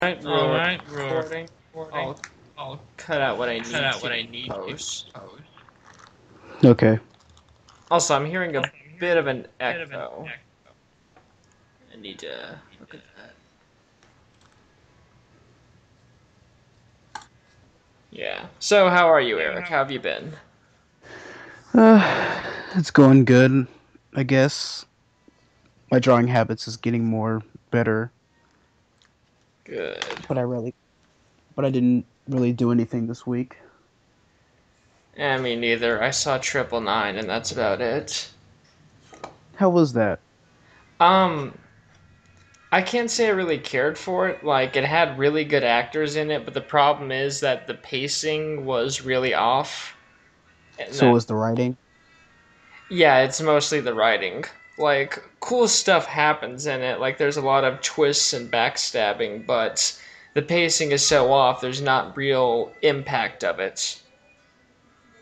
Alright, All we're right, we're recording. recording. I'll I'll cut out what I cut need out to what I in need to post. post. Okay. Also, I'm hearing a Also, I'm bit hearing of a an bit of an echo. echo. I need to look at that. Yeah. So, how are you, So Eric? How have you been? It's going good, I guess. My drawing habits is getting more better, Good. but I didn't really do anything this week. Me neither. I saw Triple Nine, and that's about it. How was that? Um, I can't say I really cared for it. Like, it had really good actors in it, but the problem is that the pacing was really off. And So that was the writing? Yeah, it's mostly the writing. Like, cool stuff happens in it. Like, there's a lot of twists and backstabbing, but the pacing is so off, there's not real impact of it.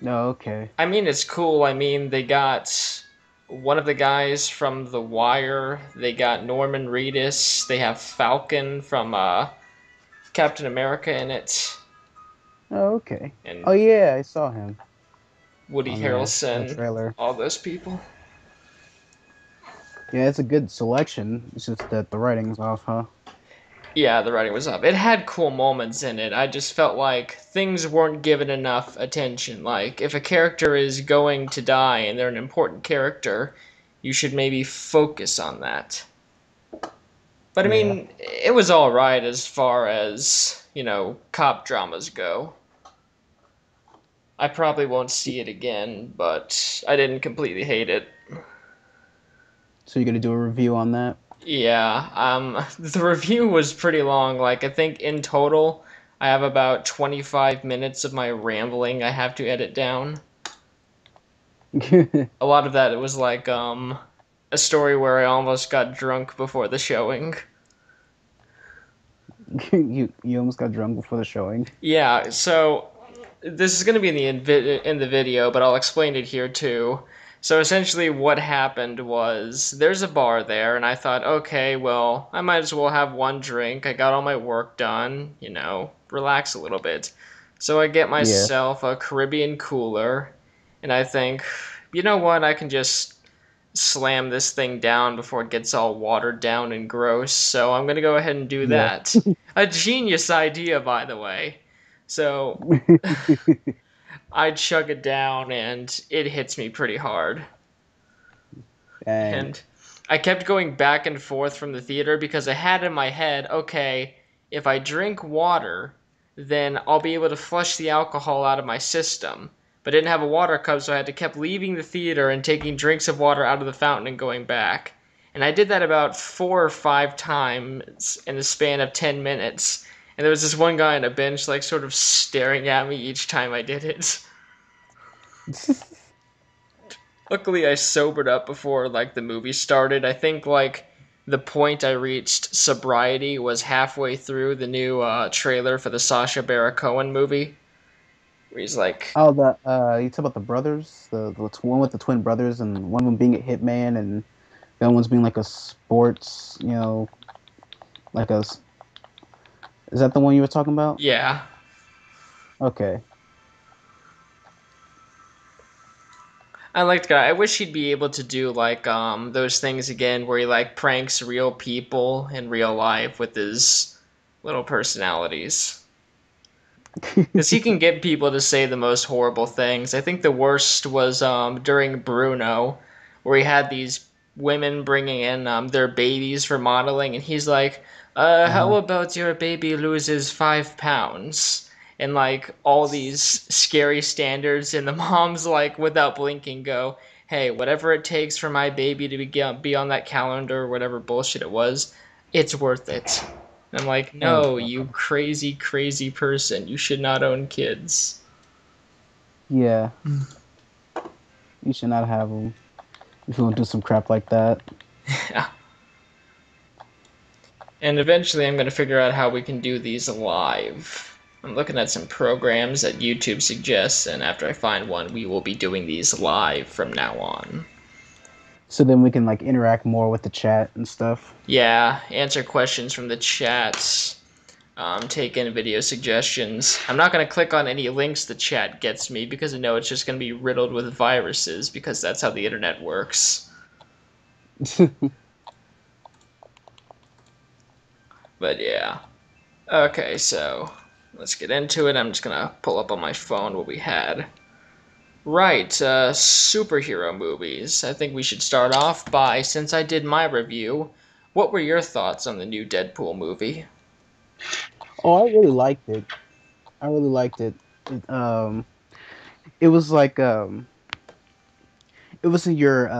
No, okay. I mean, it's cool. I mean, they got one of the guys from The Wire, they got Norman Reedus, they have Falcon from Captain America in it, Oh, okay. and Oh yeah, I saw him Woody on there in the Harrelson, trailer. all those people. Yeah, it's a good selection. It's just that the writing's off, huh? Yeah, the writing was up. It had cool moments in it. I just felt like things weren't given enough attention. Like, if a character is going to die and they're an important character, you should maybe focus on that. But I Yeah. mean, it was alright as far as, cop dramas go. I probably won't see it again, but I didn't completely hate it. So you're gonna do a review on that? Yeah, the review was pretty long. Like, I think in total, I have about 25 minutes of my rambling I have to edit down. A lot of that it was like, a story where I almost got drunk before the showing. You almost got drunk before the showing. Yeah, so this is going to be in the video, but I'll explain it here too. So essentially, what happened was there's a bar there, and I thought, okay, well, I might as well have one drink. I got all my work done, relax a little bit. So I get Yeah. myself a Caribbean cooler, and I think, you know what, I can just slam this thing down before it gets all watered down and gross. So I'm going to go ahead and do Yeah. that. A genius idea, by the way. So I chug it down and it hits me pretty hard. Dang. And I kept going back and forth from the theater because I had in my head, okay, if I drink water, then I'll be able to flush the alcohol out of my system. But I didn't have a water cup, so I had to keep leaving the theater and taking drinks of water out of the fountain and going back. And I did that about 4 or 5 times in the span of 10 minutes. And there was this one guy on a bench, like, sort of staring at me each time I did it. Luckily, I sobered up before like the movie started. I think like the point I reached sobriety was halfway through the new trailer for the Sacha Baron Cohen movie, where he's like, Oh, you talk about the brothers, the one with the twin brothers, and one of them being a hitman, and the other one's being like a sports, like is that the one you were talking about? yeah. Okay. I liked guy. I wish he'd be able to do like those things again where he like pranks real people in real life with his little personalities. Because he can get people to say the most horrible things. I think the worst was during Bruno, where he had these women bringing in their babies for modeling, and he's like, how Uh-huh. about your baby loses 5 pounds? And like all these scary standards, and the mom's like, without blinking, go, hey, whatever it takes for my baby to be on that calendar, or whatever bullshit it was, it's worth it. And I'm like, Oh no, you God. crazy, crazy person. You should not own kids. Yeah, you should not have them if you want to do some crap like that. Yeah. And eventually I'm going to figure out how we can do these live. I'm looking at some programs that YouTube suggests, and after I find one, we will be doing these live from now on. So then we can like interact more with the chat and stuff. Yeah, answer questions from the chats. take in video suggestions. I'm not going to click on any links the chat gets me because I know it's just going to be riddled with viruses because that's how the internet works. But yeah. Okay, so let's get into it. I'm just going to pull up on my phone what we had. Right, superhero movies. I think we should start off by, since I did my review, what were your thoughts on the new Deadpool movie? Oh, I really liked it. I really liked it. It was like it wasn't your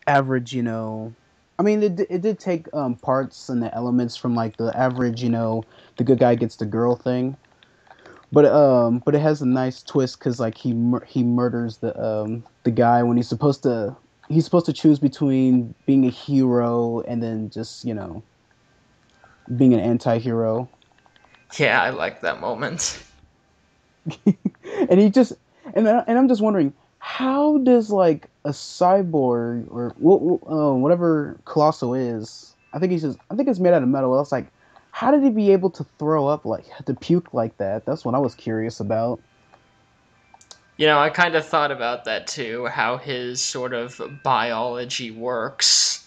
average, I mean, it did take parts and the elements from like the average, the good guy gets the girl thing, but it has a nice twist because like he murders the guy when he's supposed to choose between being a hero and then just being an anti-hero. Yeah, I like that moment. And he just and I'm just wondering, how does like a cyborg or whatever Colossal is? I think it's made out of metal. I was like, how did he be able to throw up like to puke like that? That's what I was curious about. I kind of thought about that too, how his sort of biology works.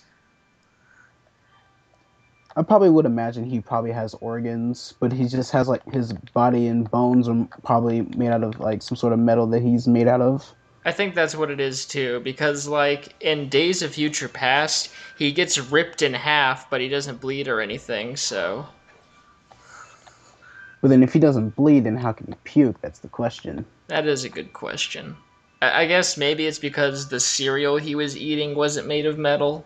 I probably would imagine he probably has organs, but he just has like his body and bones are probably made out of like some sort of metal that he's made out of. I think that's what it is too, because like in Days of Future Past, he gets ripped in half, but he doesn't bleed or anything, so. But then if he doesn't bleed, then how can he puke? That's the question. That is a good question. I guess maybe it's because the cereal he was eating wasn't made of metal,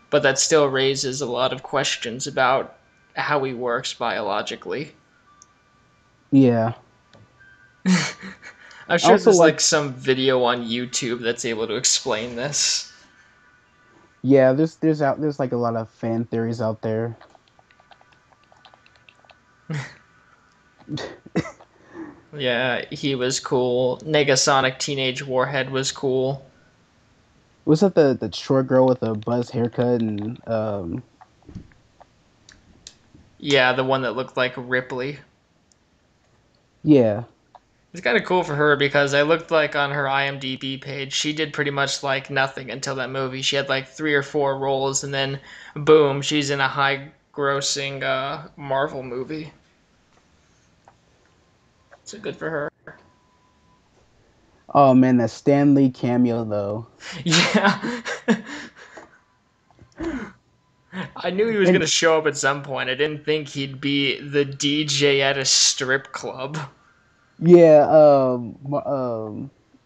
but that still raises a lot of questions about how he works biologically. Yeah. I'm I sure also there's like like some video on YouTube that's able to explain this. Yeah, there's like a lot of fan theories out there. Yeah, he was cool. Negasonic Teenage Warhead was cool. Was that the short girl with a buzz haircut and Yeah, the one that looked like Ripley. yeah. It's kind of cool for her because I looked like on her IMDb page, she did pretty much like nothing until that movie. She had like 3 or 4 roles, and then boom, she's in a high-grossing Marvel movie. So good for her. Oh man, that Stan Lee cameo though. Yeah. I knew he was going And to show up at some point. I didn't think he'd be the DJ at a strip club. yeah,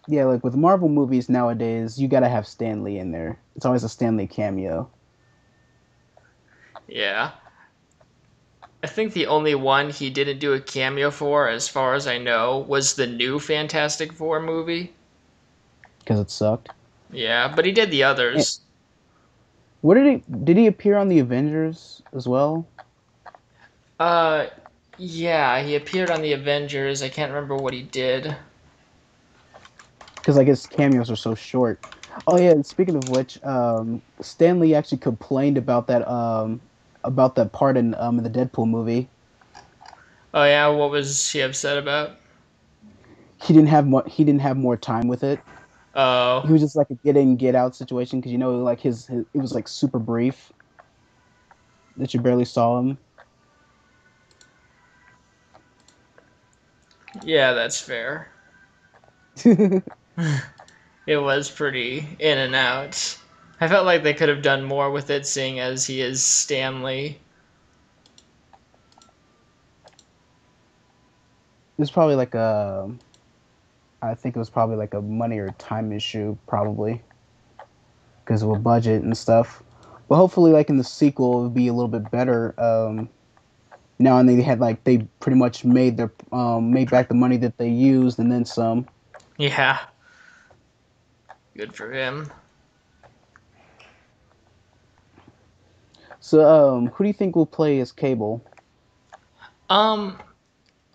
yeah, like with Marvel movies nowadays, you gotta have Stan Lee in there. It's always a Stan Lee cameo. Yeah. I think the only one he didn't do a cameo for, as far as I know, was the new Fantastic Four movie. Because it sucked. Yeah, but he did the And others. what did he appear on the Avengers as well? Uh, yeah, he appeared on the Avengers. I can't remember what he did. Because I guess cameos are so short. Oh yeah, and speaking of which, Stan Lee actually complained about that part in the Deadpool movie. Oh yeah, what was he upset about? He didn't have more time with it. He Oh, was just like a get in get out situation because like his it was like super brief that you barely saw him. yeah, that's fair. It was pretty in and out. I felt like they could have done more with it, seeing as he is Stanley. It's probably like a I think it was probably like a money or time issue probably because of a budget and stuff. But hopefully, like in the sequel, it'll be a little bit better. Now and they had like they pretty much made back the money that they used and then some. Yeah, good for him. So, who do you think will play as Cable? Um,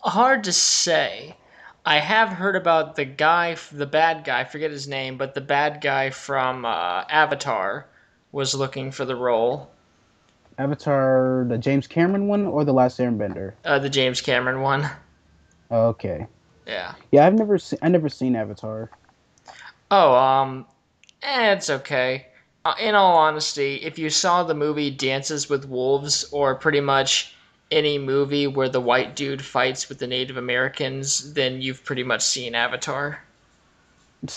hard to say. I have heard about the guy, the bad guy, I forget his name, but the bad guy from Avatar was looking for the role. Avatar, the James Cameron one, or the Last Airbender? The James Cameron one. Okay. Yeah. Yeah, I never seen Avatar. Oh, it's okay. In all honesty, if you saw the movie Dances with Wolves, or pretty much any movie where the white dude fights with the Native Americans, then you've pretty much seen Avatar.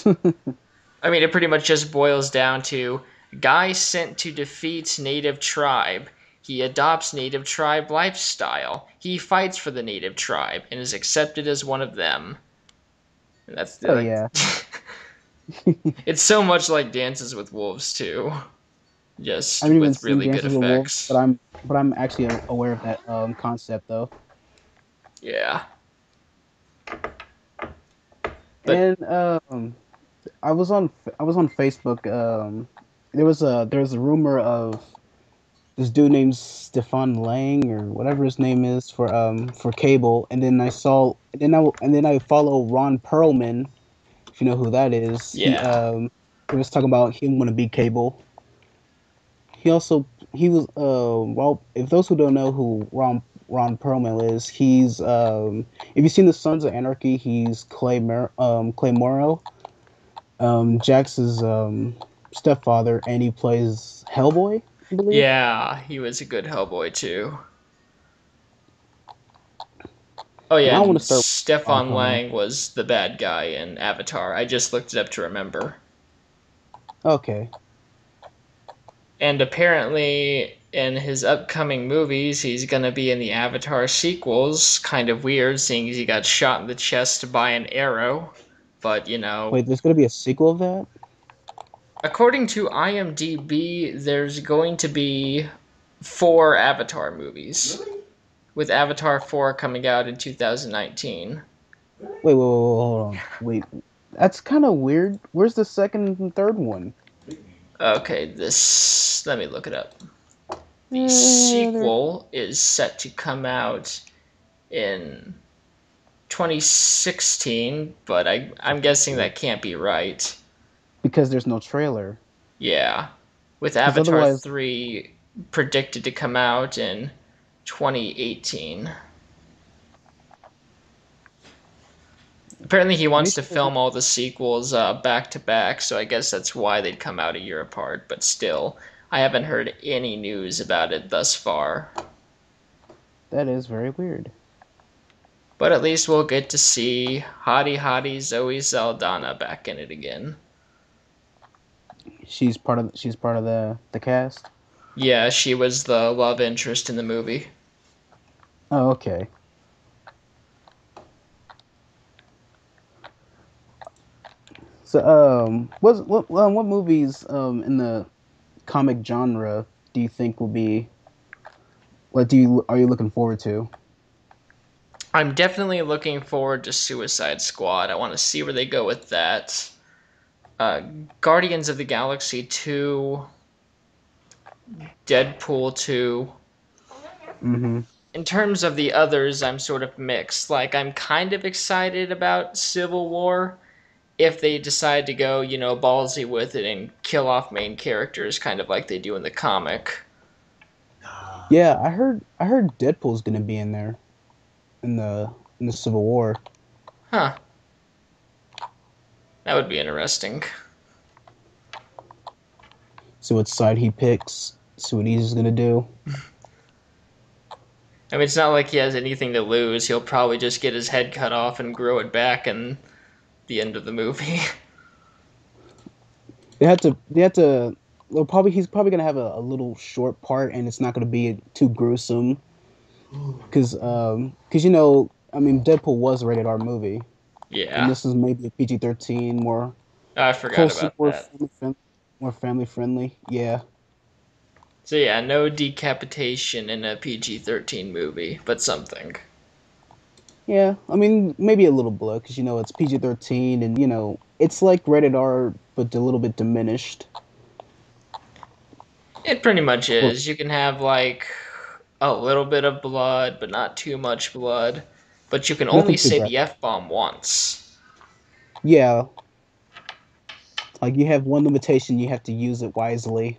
I mean, it pretty much just boils down to guy sent to defeat native tribe. He adopts native tribe lifestyle. He fights for the native tribe and is accepted as one of them. And that's Oh like yeah. it's so much like Dances with Wolves too, I just haven't even with seen really good Dances with Wolves, effects. but I'm actually aware of that concept though. Yeah. But And I was on Facebook. There was a rumor of this dude named Stefan Lang or whatever his name is for Cable, and then and then I follow Ron Perlman. If you know who that is, yeah. he was talking about him want to be Cable. He also he was well, if those who don't know who Ron Perlman is, he's if you've seen the Sons of Anarchy, he's Clay Morrow, Jax's stepfather, and he plays Hellboy, I believe. Yeah, he was a good Hellboy too. Oh And yeah, I want and to start with Ron Stefan Perlman. Lang was the bad guy in Avatar. I just looked it up to remember. Okay. And apparently, in his upcoming movies, he's gonna be in the Avatar sequels. Kind of weird, seeing as he got shot in the chest by an arrow. But, Wait, there's gonna be a sequel of that? according to IMDb, there's going to be 4 Avatar movies, with Avatar 4 coming out in 2019. Hold on. Wait, that's kind of weird. Where's the second and third one? Okay, let me look it up. The They're sequel is set to come out in 2016, but I'm guessing that can't be right. because there's no trailer. Yeah. With Because Avatar otherwise, 3 predicted to come out in 2018. Apparently, he wants to 2020. film all the sequels back to back, so I guess that's why they'd come out a year apart, but still, I haven't heard any news about it thus far. That is very weird. But at least we'll get to see hottie Zoe Saldana back in it again. She's part of the cast. Yeah, she was the love interest in the movie. Oh, okay. So, what movies in the comic genre do you think will be are you looking forward to? I'm definitely looking forward to Suicide Squad. I want to see where they go with that. Uh, Guardians of the Galaxy 2, Deadpool 2. Mm-hmm. In terms of the others, I'm sort of mixed. Like, I'm kind of excited about Civil War if they decide to go, ballsy with it and kill off main characters, kind of like they do in the comic. Yeah, I heard Deadpool's gonna be in there in the Civil War. Huh. That would be interesting. See what side he picks. See what he's gonna do. I mean, it's not like he has anything to lose. He'll probably just get his head cut off and grow it back in the end of the movie. They had to. Well, probably he's probably gonna have a little short part, and it's not gonna be too gruesome. Because I mean, Deadpool was a rated R movie, and Yeah. this is maybe a PG-13, more I forgot closer, about that. more family friendly. Yeah, So yeah, no decapitation in a PG-13 movie, but something. yeah. I mean, maybe a little blood because it's PG-13, and it's like rated R, but a little bit diminished. It pretty much Well, is. You can have like a little bit of blood, but not too much blood. But you can only nothing too say graphic. the F bomb once. Yeah, like you have one limitation, you have to use it wisely.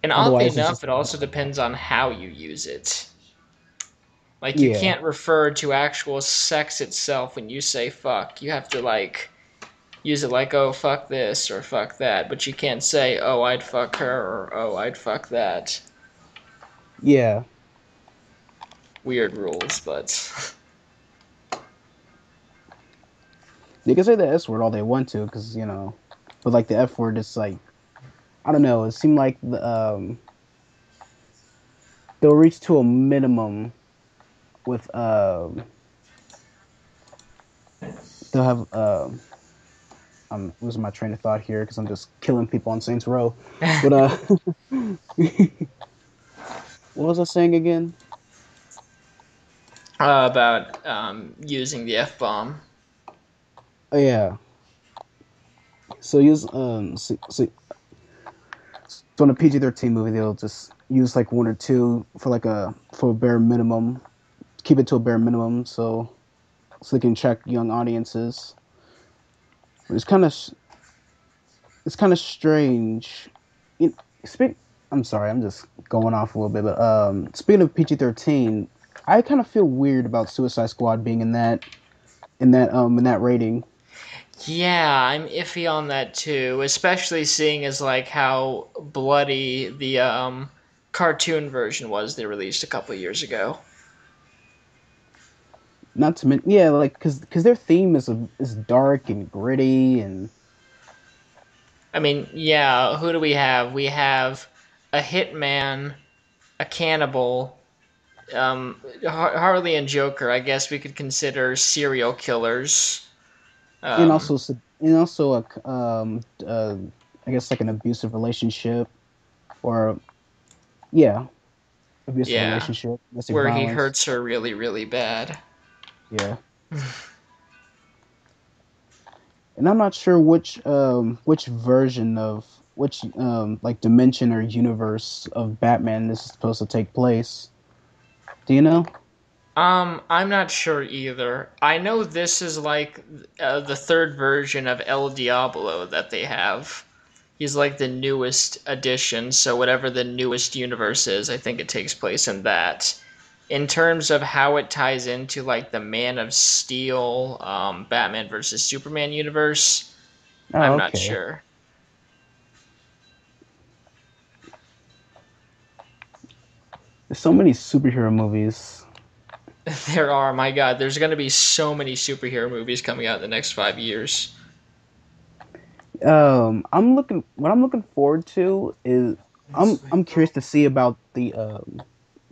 And oddly Otherwise, it's enough, just it also depends on how you use it. Like, you yeah, can't refer to actual sex itself when you say fuck. You have to, like, use it like, oh, fuck this or fuck that. But you can't say, oh, I'd fuck her or oh, I'd fuck that. yeah. Weird rules, but. They can say the S word all they want to, because but like the F word, it's like I don't know. It seemed like they'll reach to a minimum with they'll have I'm losing my train of thought here because I'm just killing people on Saints Row. But what was I saying again? About using the F bomb. Oh yeah. So use so in a PG-13 movie, they'll just use like one or two for a bare minimum, keep it to a bare minimum, so they can check young audiences. But it's kind of strange. It, speak. I'm sorry, I'm just going off a little bit, but speaking of PG-13, I kind of feel weird about Suicide Squad being in that rating. Yeah, I'm iffy on that too, especially seeing as like how bloody the cartoon version was they released a couple years ago. Not to mention, yeah, like because their theme is dark and gritty and I mean, yeah, who do we have? We have a hitman, a cannibal, Harley and Joker. I guess we could consider serial killers. and Um, also and also I guess like an abusive relationship or yeah, abusive yeah, relationship, domestic where he violence. hurts her really, really bad. Yeah. And I'm not sure which version of which like dimension or universe of Batman this is supposed to take place. Do you know? I'm not sure either. I know this is like the third version of El Diablo that they have. He's like the newest addition, so whatever the newest universe is, I think it takes place in that. In terms of how it ties into like the Man of Steel, Batman versus Superman universe, I'm Oh, not okay. sure. There's so many superhero movies. There are, my God, there's going to be so many superhero movies coming out in the next 5 years. What I'm looking forward to is I'm curious to see about the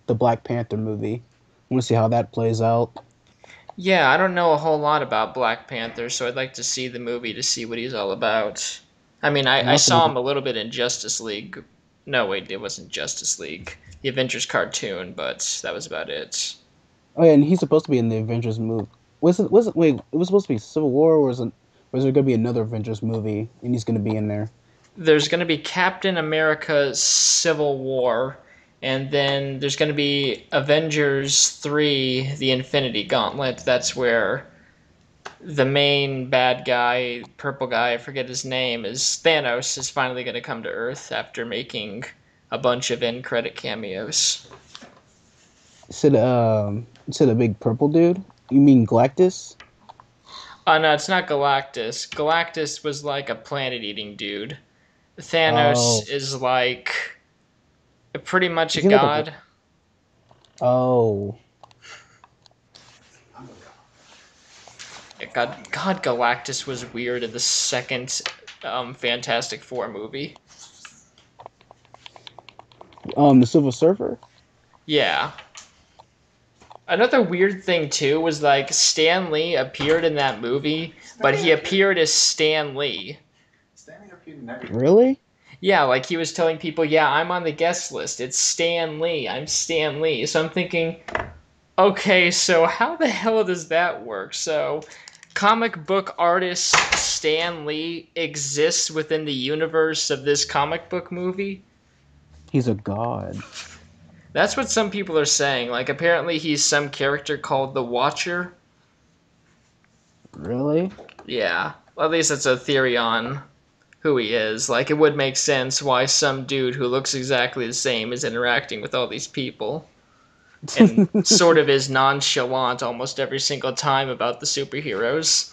Black Panther movie. I want to see how that plays out. Yeah, I don't know a whole lot about Black Panther, so I'd like to see the movie to see what he's all about. I mean, And I also saw looking him a little bit in Justice League. No, wait, it wasn't Justice League. The Avengers cartoon, but that was about it. Oh yeah, and he's supposed to be in the Avengers movie. Was it wait, it was supposed to be Civil War or was there gonna be another Avengers movie and he's gonna be in there? There's going to be Captain America Civil War, and then there's going to be Avengers 3 The Infinity Gauntlet. That's where the main bad guy, purple guy, I forget his name, is Thanos is finally going to come to Earth after making a bunch of end credit cameos. Is it a big purple dude? You mean Galactus? Oh no, it's not Galactus. Galactus was like a planet eating dude. Thanos Oh, is like pretty much a is he like a god. oh? God, Galactus was weird in the second Fantastic Four movie. The Silver Surfer? Yeah. Another weird thing too was like Stan Lee appeared in that movie, but he appeared as Stan Lee. Really? Yeah, like he was telling people, "Yeah, I'm on the guest list. It's Stan Lee. I'm Stan Lee." So I'm thinking, okay, so how the hell does that work? So comic book artist Stan Lee exists within the universe of this comic book movie? He's a god. That's what some people are saying. Like, apparently he's some character called the Watcher. Really? Yeah. Well, at least that's a theory on who he is. Like, it would make sense why some dude who looks exactly the same is interacting with all these people and sort of is nonchalant almost every single time about the superheroes.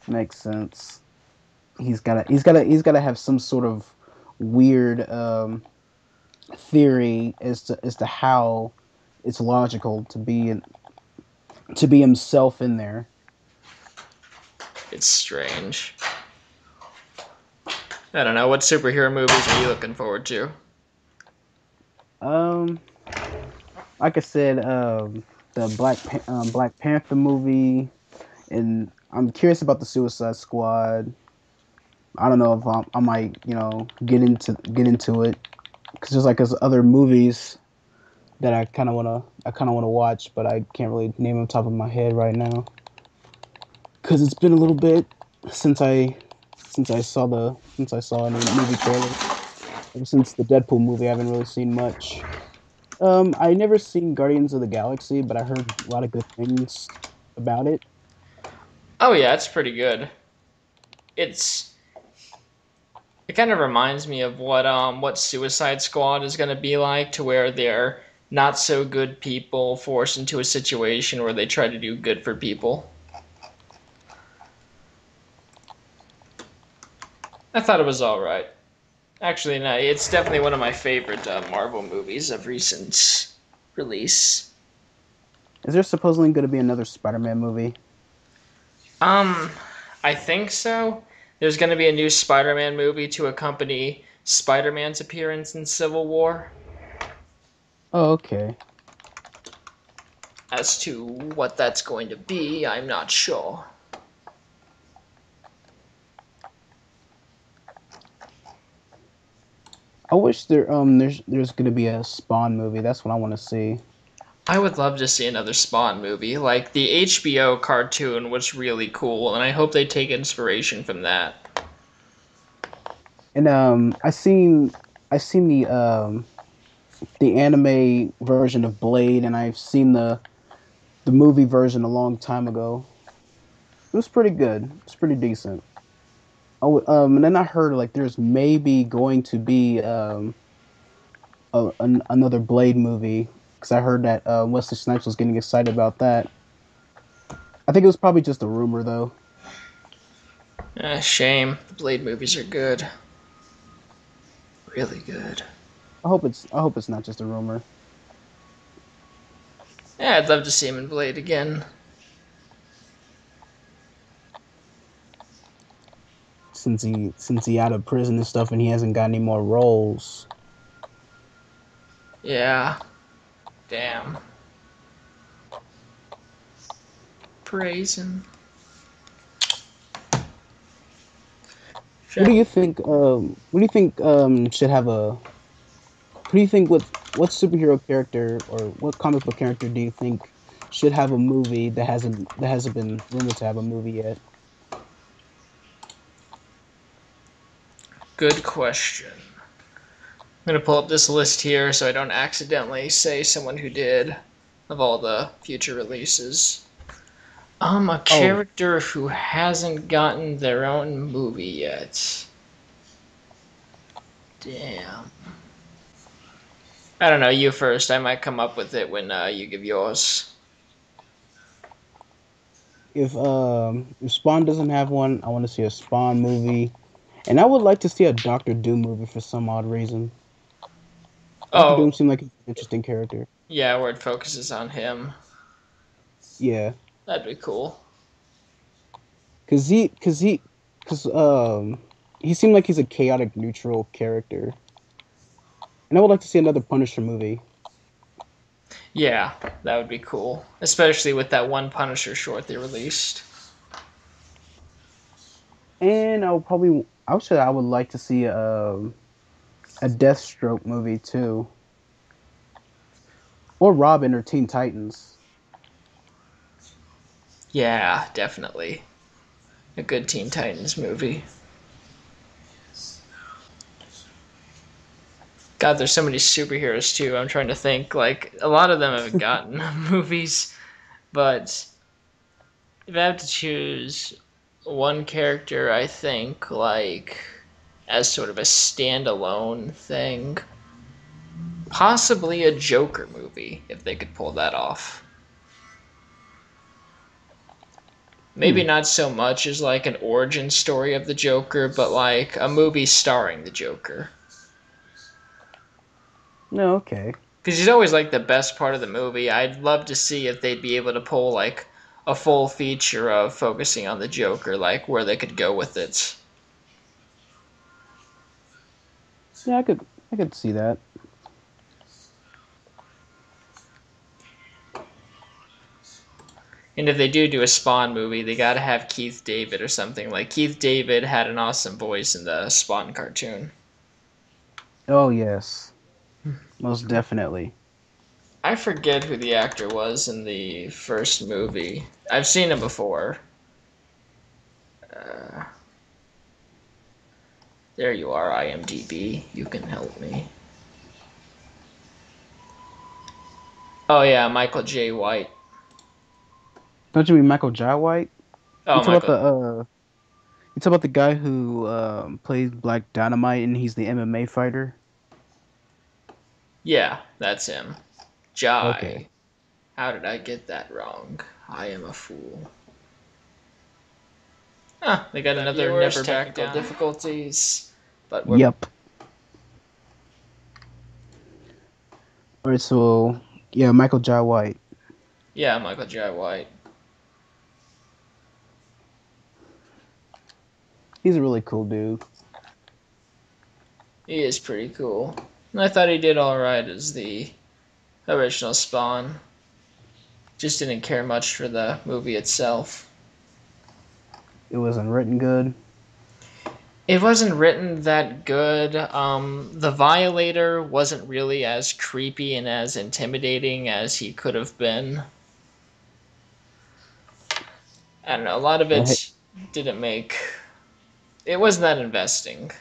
Makes sense. He's gotta have some sort of weird theory as to how it's logical to be himself in there. It's strange. I don't know. What superhero movies are you looking forward to? Um, like I said, the Black Panther movie, and I'm curious about the Suicide Squad. I don't know if I might, get into it because there's other movies that I kind of wanna watch, but I can't really name them on top of my head right now because it's been a little bit since I saw any movie trailer. Ever since the Deadpool movie, I haven't really seen much. I never seen Guardians of the Galaxy, but I heard a lot of good things about it. Oh yeah, it's pretty good. It's it kind of reminds me of what Suicide Squad is going to be like, to where they're not so good people forced into a situation where they try to do good for people. I thought it was all right. Actually, no, it's definitely one of my favorite Marvel movies of recent release. Is there supposedly going to be another Spider-Man movie? Um, I think so. There's going to be a new Spider-Man movie to accompany Spider-Man's appearance in Civil War. Oh, okay. As to what that's going to be, I'm not sure. I wish there's going to be a Spawn movie. That's what I want to see. I would love to see another Spawn movie. Like, the HBO cartoon was really cool, and I hope they take inspiration from that. And I seen the anime version of Blade, and I've seen the movie version a long time ago. It was pretty good. It's pretty decent. And then I heard like there's maybe going to be another Blade movie because I heard that Wesley Snipes was getting excited about that. I think it was probably just a rumor though. Shame. The Blade movies are good. Really good. I hope it's not just a rumor. Yeah, I'd love to see him in Blade again. Since he out of prison and stuff and he hasn't got any more roles. Yeah. Damn. Praise him. What do you think? What do you think should have a? What do you think? What superhero character or what comic book character do you think should have a movie that hasn't been rumored to have a movie yet? Good question. I'm gonna pull up this list here so I don't accidentally say someone who did of all the future releases. A Oh, character who hasn't gotten their own movie yet. Damn. I don't know, you first. I might come up with it when you give yours. if Spawn doesn't have one, I want to see a Spawn movie, and I would like to see a Doctor Doom movie for some odd reason. Doctor Oh, Doom seemed like an interesting character. yeah, where it focuses on him. Yeah, That'd be cool. cause he, cause he, cause he seemed like he's a chaotic neutral character, and I would like to see another Punisher movie. Yeah, that would be cool. Especially with that one Punisher short they released. And I would like to see a Deathstroke movie too, or Robin or Teen Titans. Yeah, definitely. A good Teen Titans movie. God, there's so many superheroes too. I'm trying to think. Like, a lot of them haven't gotten movies, but if I have to choose one character I think, like, as sort of a standalone thing. Possibly a Joker movie, if they could pull that off. Maybe not so much as like an origin story of the Joker, but like a movie starring the Joker. No, okay. Because he's always like the best part of the movie. I'd love to see if they'd be able to pull like a full feature of focusing on the Joker, like where they could go with it. Yeah, I could see that. And if they do a Spawn movie, they gotta have Keith David or something. Like Keith David had an awesome voice in the Spawn cartoon. Oh yes, most definitely. I forget who the actor was in the first movie. I've seen him before. There you are, IMDb. You can help me. Oh yeah, Michael J. White. Don't you mean Michael Jai White? Oh, You talk about Michael. the you talk about the guy who plays Black Dynamite and he's the MMA fighter. Yeah, that's him. Jai. Okay. How did I get that wrong? I am a fool. Ah, they got another never technical difficulties. But we're Yep. All right. So yeah, Michael Jai White. yeah, Michael J. White. He's a really cool dude. He is pretty cool. And I thought he did alright as the original Spawn. Just didn't care much for the movie itself. It wasn't written good. It wasn't written that good. The Violator wasn't really as creepy and as intimidating as he could have been. I don't know. A lot of it didn't make. It wasn't that investing.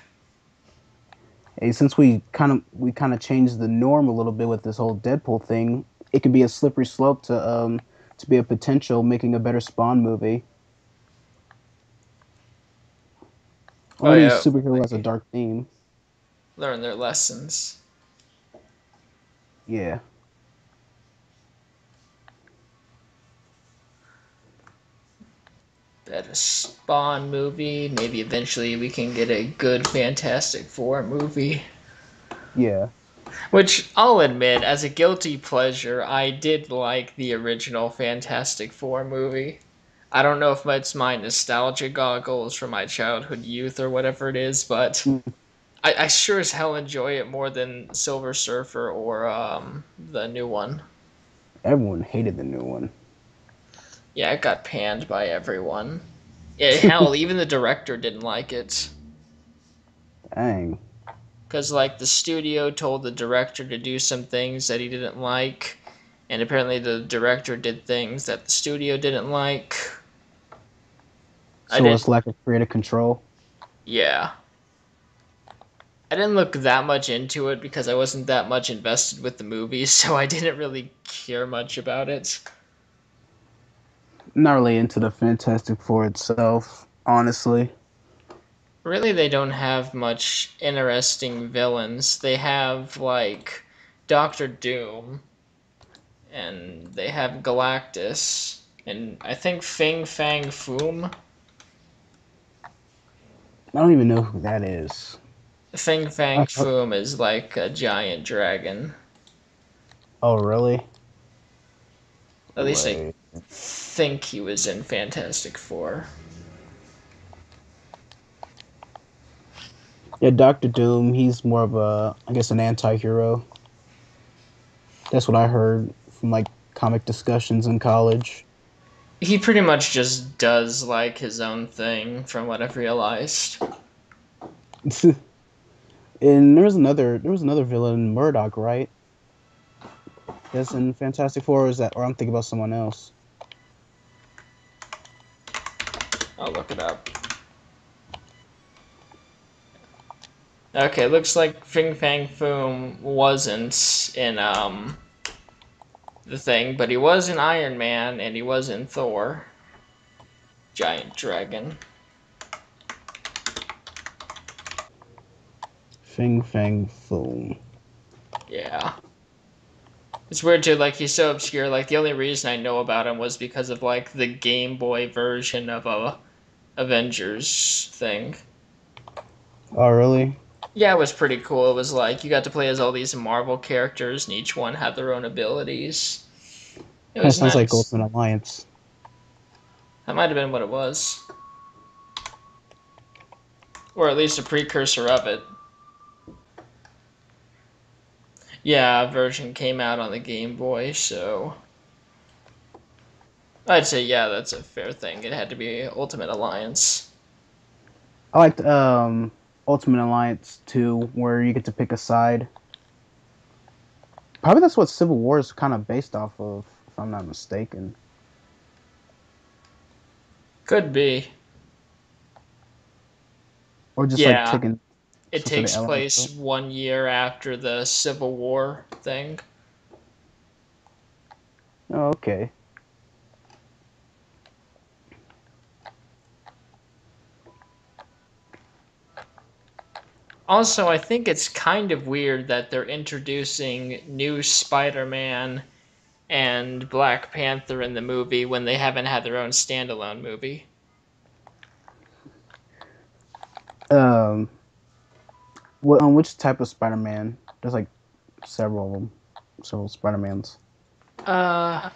Hey, since we kind of changed the norm a little bit with this whole Deadpool thing, it could be a slippery slope to be a potential making a better Spawn movie. Oh Already, yeah, superhero has a dark theme. learn their lessons. Yeah. Better Spawn movie. Maybe eventually we can get a good Fantastic Four movie. Yeah. Which I'll admit, as a guilty pleasure, I did like the original Fantastic Four movie. I don't know if it's my nostalgia goggles from my childhood youth or whatever it is, but I sure as hell enjoy it more than Silver Surfer or the new one. Everyone hated the new one. Yeah, it got panned by everyone. Yeah, hell, even the director didn't like it. Dang. Because, like, the studio told the director to do some things that he didn't like, and apparently the director did things that the studio didn't like. So it's lack of creative control. Yeah. I didn't look that much into it because I wasn't that much invested with the movie, so I didn't really care much about it. Not really into the Fantastic Four itself, honestly. Really, they don't have much interesting villains. They have, like, Doctor Doom, and they have Galactus, and I think Fing Fang Foom. I don't even know who that is. Fing Fang Foom is like a giant dragon. Oh, really? At least I think he was in Fantastic Four. Yeah, Doctor Doom, he's more of a, I guess, an anti-hero. That's what I heard from, like, comic discussions in college. He pretty much just does, like, his own thing, from what I've realized. And there was another villain, Murdoch, right? That's in Fantastic Four, or I'm thinking about someone else. I'll look it up. Okay, looks like Fing Fang Foom wasn't in the thing, but he was in Iron Man and he was in Thor. Giant dragon. Fing Fang Foom. Yeah. It's weird too, like he's so obscure. Like the only reason I know about him was because of like the Game Boy version of a Avengers thing. Oh, really? Yeah, it was pretty cool. It was like you got to play as all these Marvel characters, and each one had their own abilities. It That was sounds like nice. Ultimate Alliance. That might have been what it was, or at least a precursor of it. Yeah, a version came out on the Game Boy, so I'd say yeah, that's a fair thing. It had to be Ultimate Alliance. I liked Ultimate Alliance 2, where you get to pick a side. Probably that's what Civil War is kind of based off of, if I'm not mistaken. Could be. Or just like Yeah, taking it specific takes elements of place it. 1 year after the Civil War thing. Oh, okay. Also, I think it's kind of weird that they're introducing new Spider-Man and Black Panther in the movie when they haven't had their own standalone movie. Um, on which type of Spider-Man? There's like several of them, several Spider-Mans. Uh,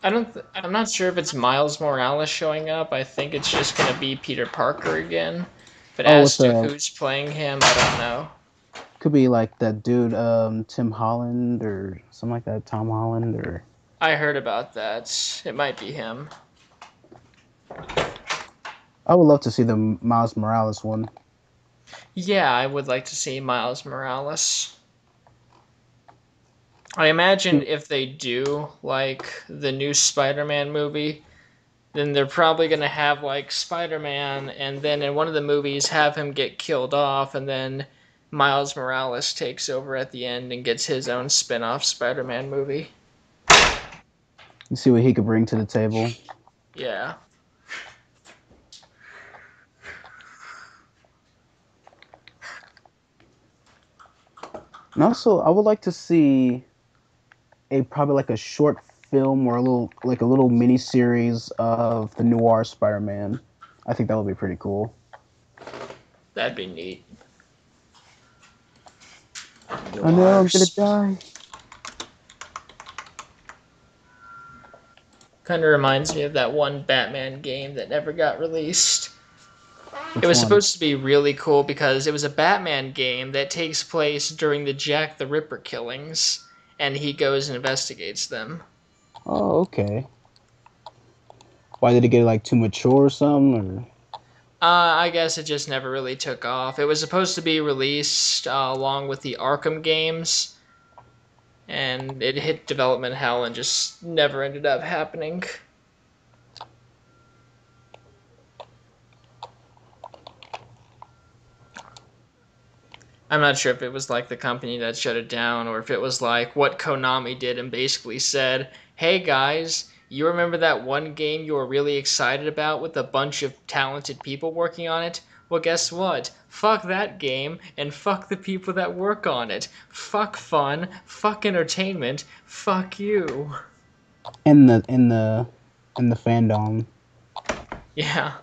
I'm not sure if it's Miles Morales showing up. I think it's just gonna be Peter Parker again. But Oh, as with to who's playing him, I don't know. could be like that dude, Tim Holland or something like that. Tom Holland or I heard about that. It might be him. I would love to see the Miles Morales one. Yeah, I would like to see Miles Morales. I imagine if they do like the new Spider-Man movie, then they're probably going to have like Spider-Man and then in one of the movies have him get killed off and then Miles Morales takes over at the end and gets his own spin-off Spider-Man movie. You see what he could bring to the table. Yeah. And also, I would like to see a probably like a short film or a little mini series of the noir Spider-Man. I think that would be pretty cool. That'd be neat. I know I'm gonna Noirs. die. Kind of reminds me of that one Batman game that never got released. It Which was one? supposed to be really cool because it was a Batman game that takes place during the Jack the Ripper killings, and he goes and investigates them. Oh, okay. Why did it get like too mature or something? Or I guess it just never really took off. It was supposed to be released along with the Arkham games, and it hit development hell and just never ended up happening. I'm not sure if it was like the company that shut it down or if it was like what Konami did and basically said, hey guys, you remember that one game you were really excited about with a bunch of talented people working on it? Well, guess what? Fuck that game and fuck the people that work on it. Fuck fun, fuck entertainment, fuck you. in the in the in the fandom. Yeah.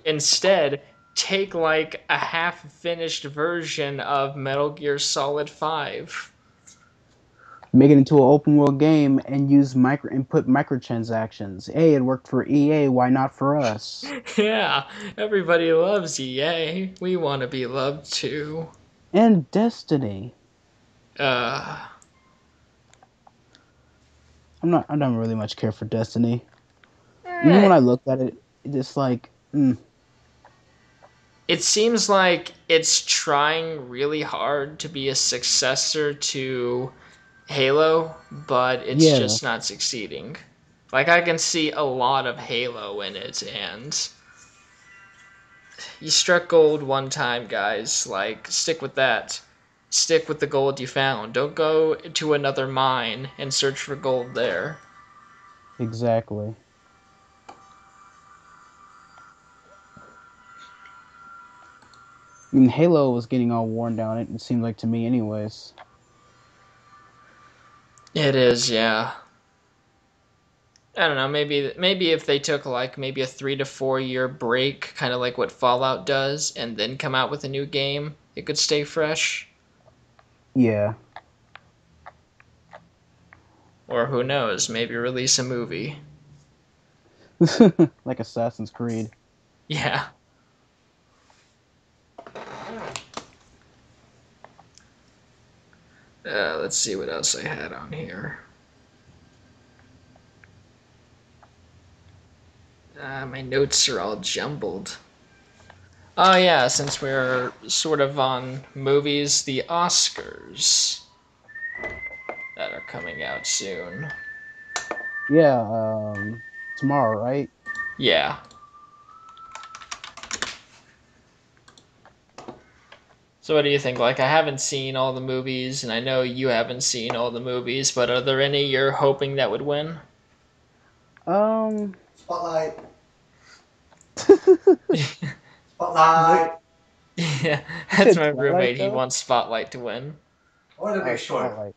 Instead, take like a half finished version of Metal Gear Solid 5. Make it into an open world game and use micro input microtransactions. Hey, it worked for EA. Why not for us? Yeah, everybody loves EA. We want to be loved too. And Destiny. Uh, I don't really much care for Destiny. Even when eh, I looked at it, it's just like, it seems like it's trying really hard to be a successor to Halo, but it's yeah, just not succeeding. Like, I can see a lot of Halo in it, and you struck gold one time, guys. Like, stick with that. Stick with the gold you found. Don't go to another mine and search for gold there. exactly. I mean, Halo was getting all worn down. It seemed like to me, anyways. It is, yeah. I don't know. Maybe if they took like maybe a 3 to 4 year break, kind of like what Fallout does, and then come out with a new game, it could stay fresh. Yeah. Or who knows? Maybe release a movie. Like Assassin's Creed. Yeah. Let's see what else I had on here. My notes are all jumbled. Oh yeah, since we're sort of on movies, the Oscars that are coming out soon. Yeah. Tomorrow, right? Yeah. So what do you think? Like, I haven't seen all the movies, and I know you haven't seen all the movies, but are there any you're hoping that would win? Spotlight. Yeah, Spotlight. that's my Twilight, roommate. He though? wants Spotlight to win, Or the Oh, Big Short. Spotlight.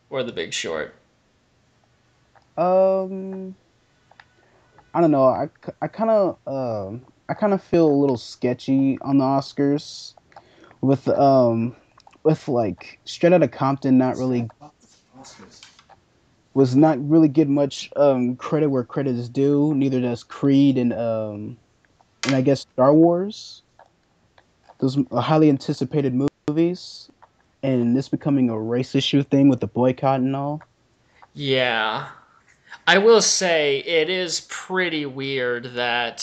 or The Big Short. Um, I don't know. I kind of feel a little sketchy on the Oscars with like Straight Outta Compton Oscars. was not really getting much credit where credit is due. Neither does Creed and I guess Star Wars. Those are highly anticipated movies, and this becoming a race issue thing with the boycott and all. Yeah. I will say it is pretty weird that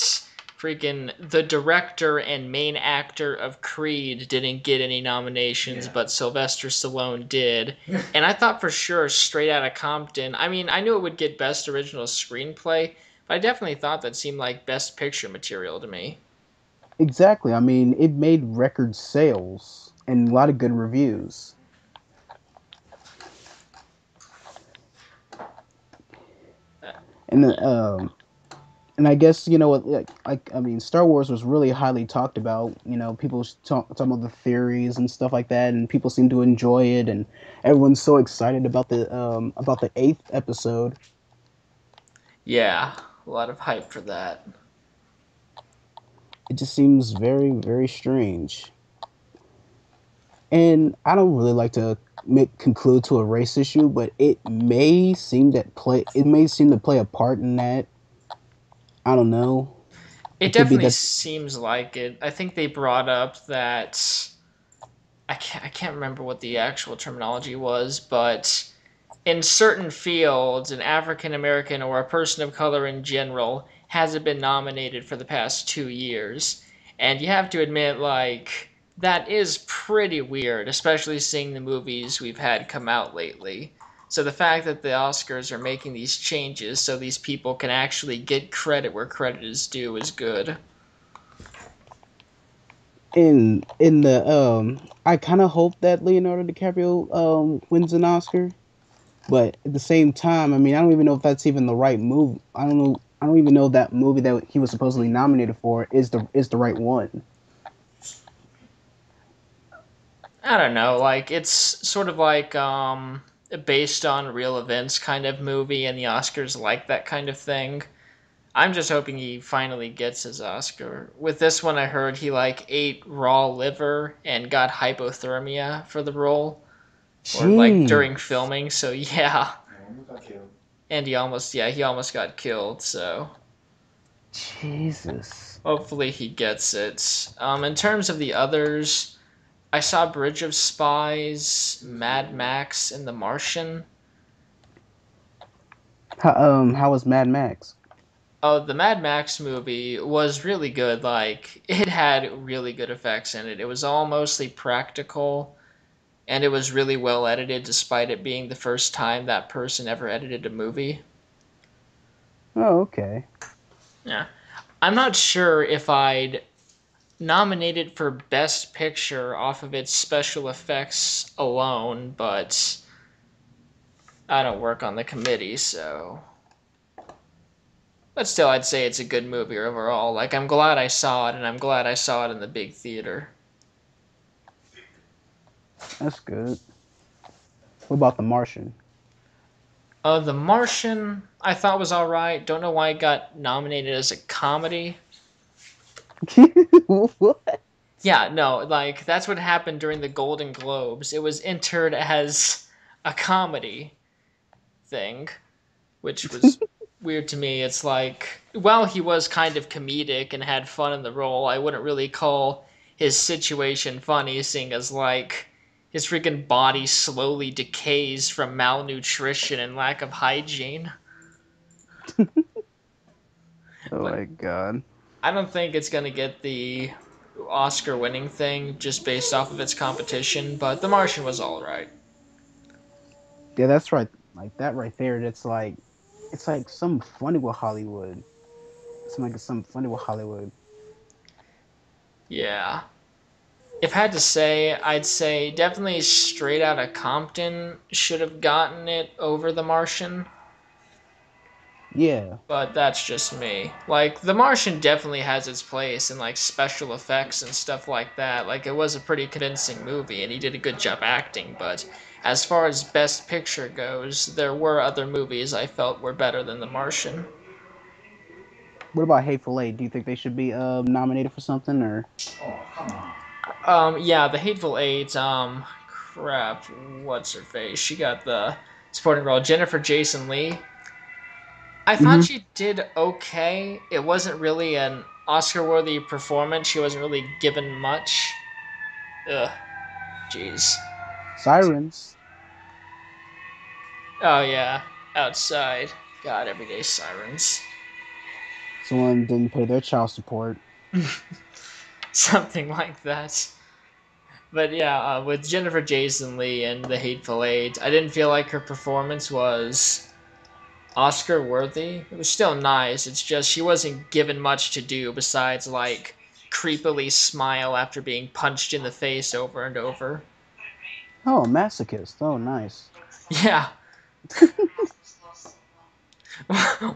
freaking the director and main actor of Creed didn't get any nominations, Yeah. but Sylvester Stallone did. And I thought for sure Straight Outta Compton. I mean, I knew it would get Best Original Screenplay, but I definitely thought that seemed like Best Picture material to me. Exactly. I mean, it made record sales and a lot of good reviews. And and I guess you know what, like I mean, Star Wars was really highly talked about. You know, people talking about the theories and stuff like that, and people seem to enjoy it, and everyone's so excited about the eighth episode. Yeah, a lot of hype for that. It just seems very very strange. And I don't really like to conclude to a race issue, but it may seem to play a part in that. I don't know. It It could be definitely that. seems like it. I think they brought up that I can't remember what the actual terminology was, but in certain fields, an African American or a person of color in general hasn't been nominated for the past 2 years. And you have to admit, like, that is pretty weird, especially seeing the movies we've had come out lately. So the fact that the Oscars are making these changes so these people can actually get credit where credit is due is good. In the I kind of hope that Leonardo DiCaprio wins an Oscar, but at the same time, I mean, I don't even know if that's even the right move. I don't know. I don't even know if that movie that he was supposedly nominated for is the right one. I don't know, like it's sort of like based on real events kind of movie and the Oscars like that kind of thing. I'm just hoping he finally gets his Oscar. With this one I heard he like ate raw liver and got hypothermia for the role or like Gee, during filming, so yeah. I got killed. And he almost got killed, so Jesus. hopefully he gets it. In terms of the others, I saw Bridge of Spies, Mad Max, and The Martian. How was Mad Max? Oh, the Mad Max movie was really good. Like, it had really good effects in it. It was all mostly practical, and it was really well edited, despite it being the first time that person ever edited a movie. Oh, okay. Yeah. I'm not sure if I'd nominate it for Best Picture off of its special effects alone, but I don't work on the committee, so. But still, I'd say it's a good movie overall. Like, I'm glad I saw it, and I'm glad I saw it in the big theater. That's good. What about The Martian? The Martian, I thought was all right. Don't know why it got nominated as a comedy. What? Yeah, no, like that's what happened during the Golden Globes. It was entered as a comedy thing, which was weird to me. It's like, while he was kind of comedic and had fun in the role, I wouldn't really call his situation funny, seeing as like his freaking body slowly decays from malnutrition and lack of hygiene. Oh But my god. I don't think it's gonna get the Oscar winning thing just based off of its competition, but The Martian was alright. Yeah, that's right. Like that right there. It's like something funny with Hollywood. It's like something funny with Hollywood. Yeah. If I had to say, I'd say definitely Straight Outta Compton should have gotten it over The Martian, Yeah. but that's just me. Like, The Martian definitely has its place in like special effects and stuff like that. Like, it was a pretty convincing movie and he did a good job acting, but as far as Best Picture goes, there were other movies I felt were better than The Martian. What about Hateful Eight? Do you think they should be nominated for something or? Oh, come on. Yeah, the Hateful Eight, crap, what's her face? She got the supporting role, Jennifer Jason Leigh. I thought Hmm. she did okay. It wasn't really an Oscar-worthy performance. She wasn't really given much. Ugh, jeez. Sirens. Oh yeah, outside. God, everyday sirens. Someone didn't pay their child support. Something like that. But yeah, with Jennifer Jason Leigh and The Hateful Eight, I didn't feel like her performance was Oscar worthy. It was still nice. It's just she wasn't given much to do besides like creepily smile after being punched in the face over and over. Oh, masochist. Oh, nice. Yeah.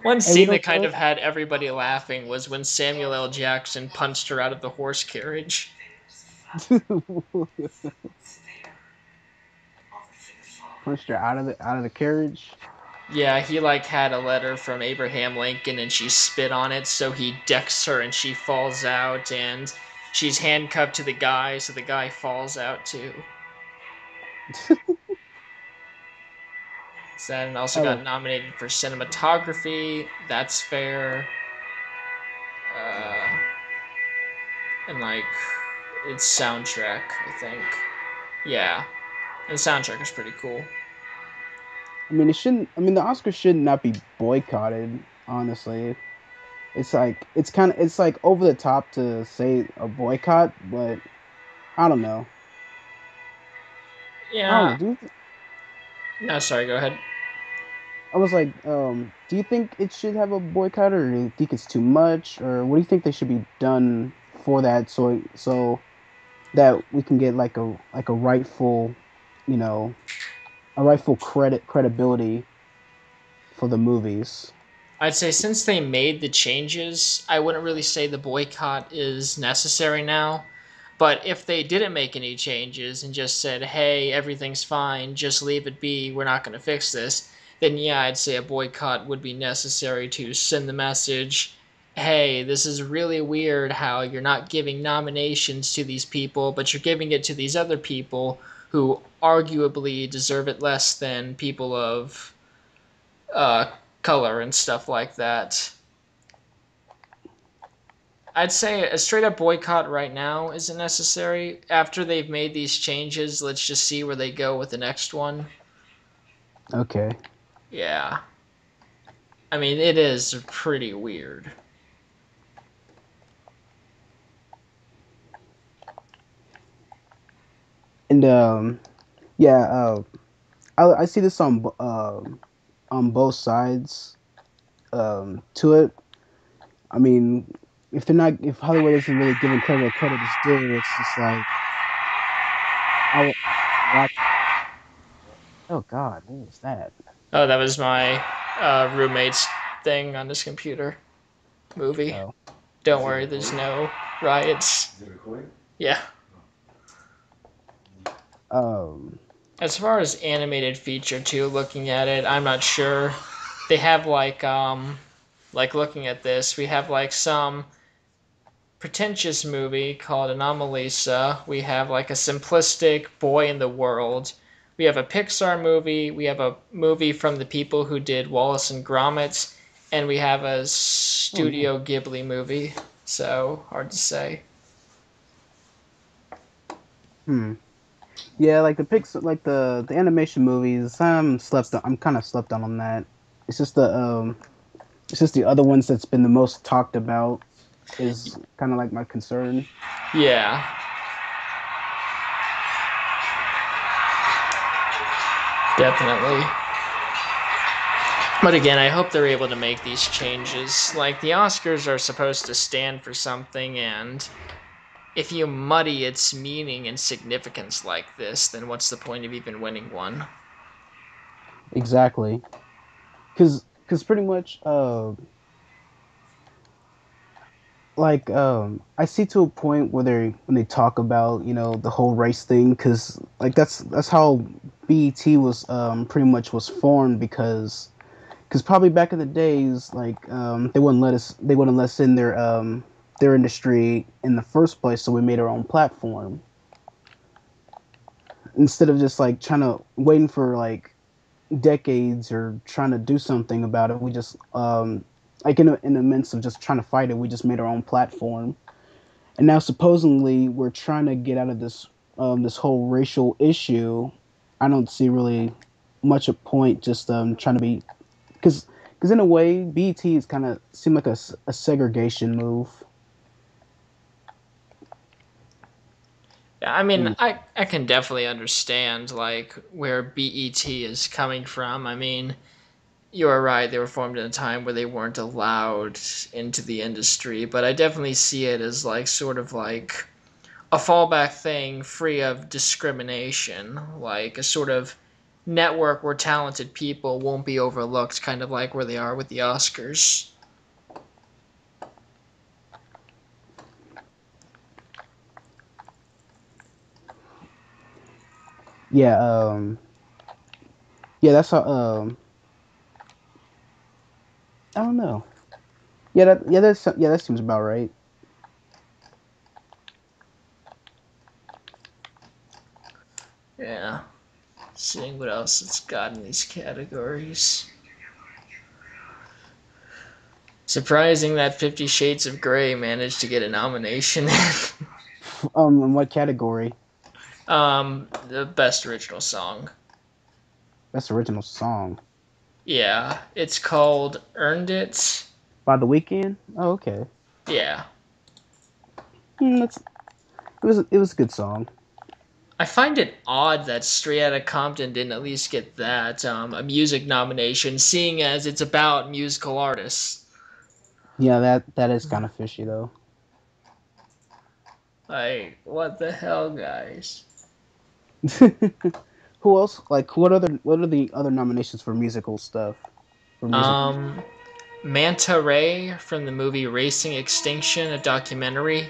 One Hey, we scene that don't. kind of had everybody laughing was when Samuel L. Jackson punched her out of the horse carriage. Pushed her out of the carriage. Yeah, he like had a letter from Abraham Lincoln and she spit on it, so he decks her and she falls out and she's handcuffed to the guy, so the guy falls out too. And also got Oh, nominated for cinematography. That's fair. Uh, and like its soundtrack, I think. Yeah, and the soundtrack is pretty cool. I mean, it shouldn't. I mean, the Oscars should not be boycotted. Honestly, it's like over the top to say a boycott, but I don't know. I don't Yeah. know. No, sorry. Go ahead. I was like, do you think it should have a boycott, or do you think it's too much, or what do you think they should be done for that, so that we can get like a rightful, you know, a rightful credibility for the movies? I'd say since they made the changes, I wouldn't really say the boycott is necessary now. But if they didn't make any changes and just said, hey, everything's fine, just leave it be, we're not going to fix this, then yeah, I'd say a boycott would be necessary to send the message, hey, this is really weird how you're not giving nominations to these people, but you're giving it to these other people who arguably deserve it less than people of uh, color and stuff like that. I'd say a straight up boycott right now isn't necessary. After they've made these changes, let's just see where they go with the next one. Okay. Yeah. I mean, it is pretty weird. And yeah, I see this on both sides to it. I mean, if Hollywood isn't really giving credit where credit is due, it's just like I will watch. Oh God, what was that? Oh, that was my roommate's thing on his computer. Movie. Oh, Don't worry, there's no riots. Is it recording? Yeah. Um, As far as animated feature too, looking at it, I'm not sure. They have like looking at this, we have like some pretentious movie called Anomalisa. We have like a simplistic Boy in the World. We have a Pixar movie. We have a movie from the people who did Wallace and Gromit, and we have a oh no. Studio Ghibli movie. So hard to say. Hmm. Yeah, like the animation movies. I'm kind of slept on that. It's just it's just the other ones that's been the most talked about is kind of like my concern. Yeah, definitely. But again, I hope they're able to make these changes. Like the Oscars are supposed to stand for something, and if you muddy its meaning and significance like this, then what's the point of even winning one? Exactly, because pretty much I see to a point where they talk about the whole race thing because like that's how BET was pretty much was formed because probably back in the days like they wouldn't let us in their industry in the first place, so we made our own platform instead of just like trying to waiting for like decades or trying to do something about it. We just like in the midst of just trying to fight it, we just made our own platform. And now supposedly we're trying to get out of this whole racial issue. I don't see really much a point just trying to be because in a way BT is kind of seem like a segregation move. Yeah, I mean, Mm. I can definitely understand like where BET is coming from. I mean, you are right, they were formed in a time where they weren't allowed into the industry, but I definitely see it as like sort of like a fallback thing free of discrimination, like a sort of network where talented people won't be overlooked, kind of like where they are with the Oscars. Yeah, yeah, that's how I don't know. Yeah, that seems about right. Yeah, seeing what else it's got in these categories. Surprising that 50 Shades of Grey managed to get a nomination. In what category? The best original song. Best original song Yeah, it's called Earned It. by The Weeknd. Oh, okay. Yeah. That's it was a good song. I find it odd that Straight Outta Compton didn't at least get that, a music nomination, seeing as it's about musical artists. Yeah, that is kind of fishy though. Like, what the hell, guys? Who else? Like, what are the other nominations for musical stuff? For music? Um, Manta Ray from the movie Racing Extinction, a documentary.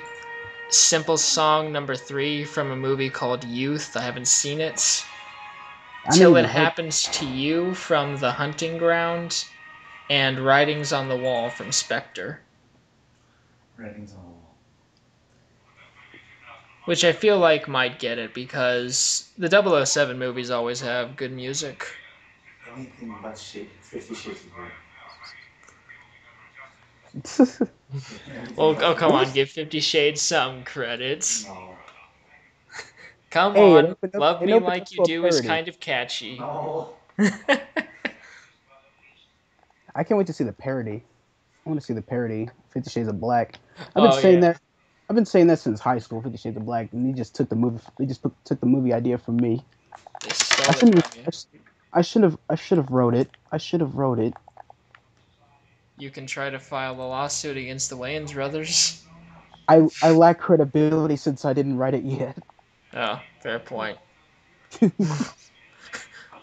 Simple Song number 3 from a movie called Youth. I haven't seen it. I never Till It even heard. Happens to You from The Hunting Ground. And Writings on the Wall from Spectre. Ratings on the wall. Which I feel like might get it because the 007 movies always have good music. Anything but shit. 50 Shades of Grey. Well, Anything oh, but come What on, was? give 50 Shades some credits. no. Come Hey, on, Love it Me opened up Like You to a Do is parody. kind of catchy. No. I can't wait to see the parody. I want to see the parody. 50 Shades of Black. I've been Oh, saying yeah. that. I've been saying that since high school. 50 Shades of Black, and he just took the movie. They just took the movie idea from me. They I stole it shouldn't. from you. I should have wrote it. I should have wrote it. You can try to file a lawsuit against the Wayans brothers. I lack credibility since I didn't write it yet. Oh, fair point.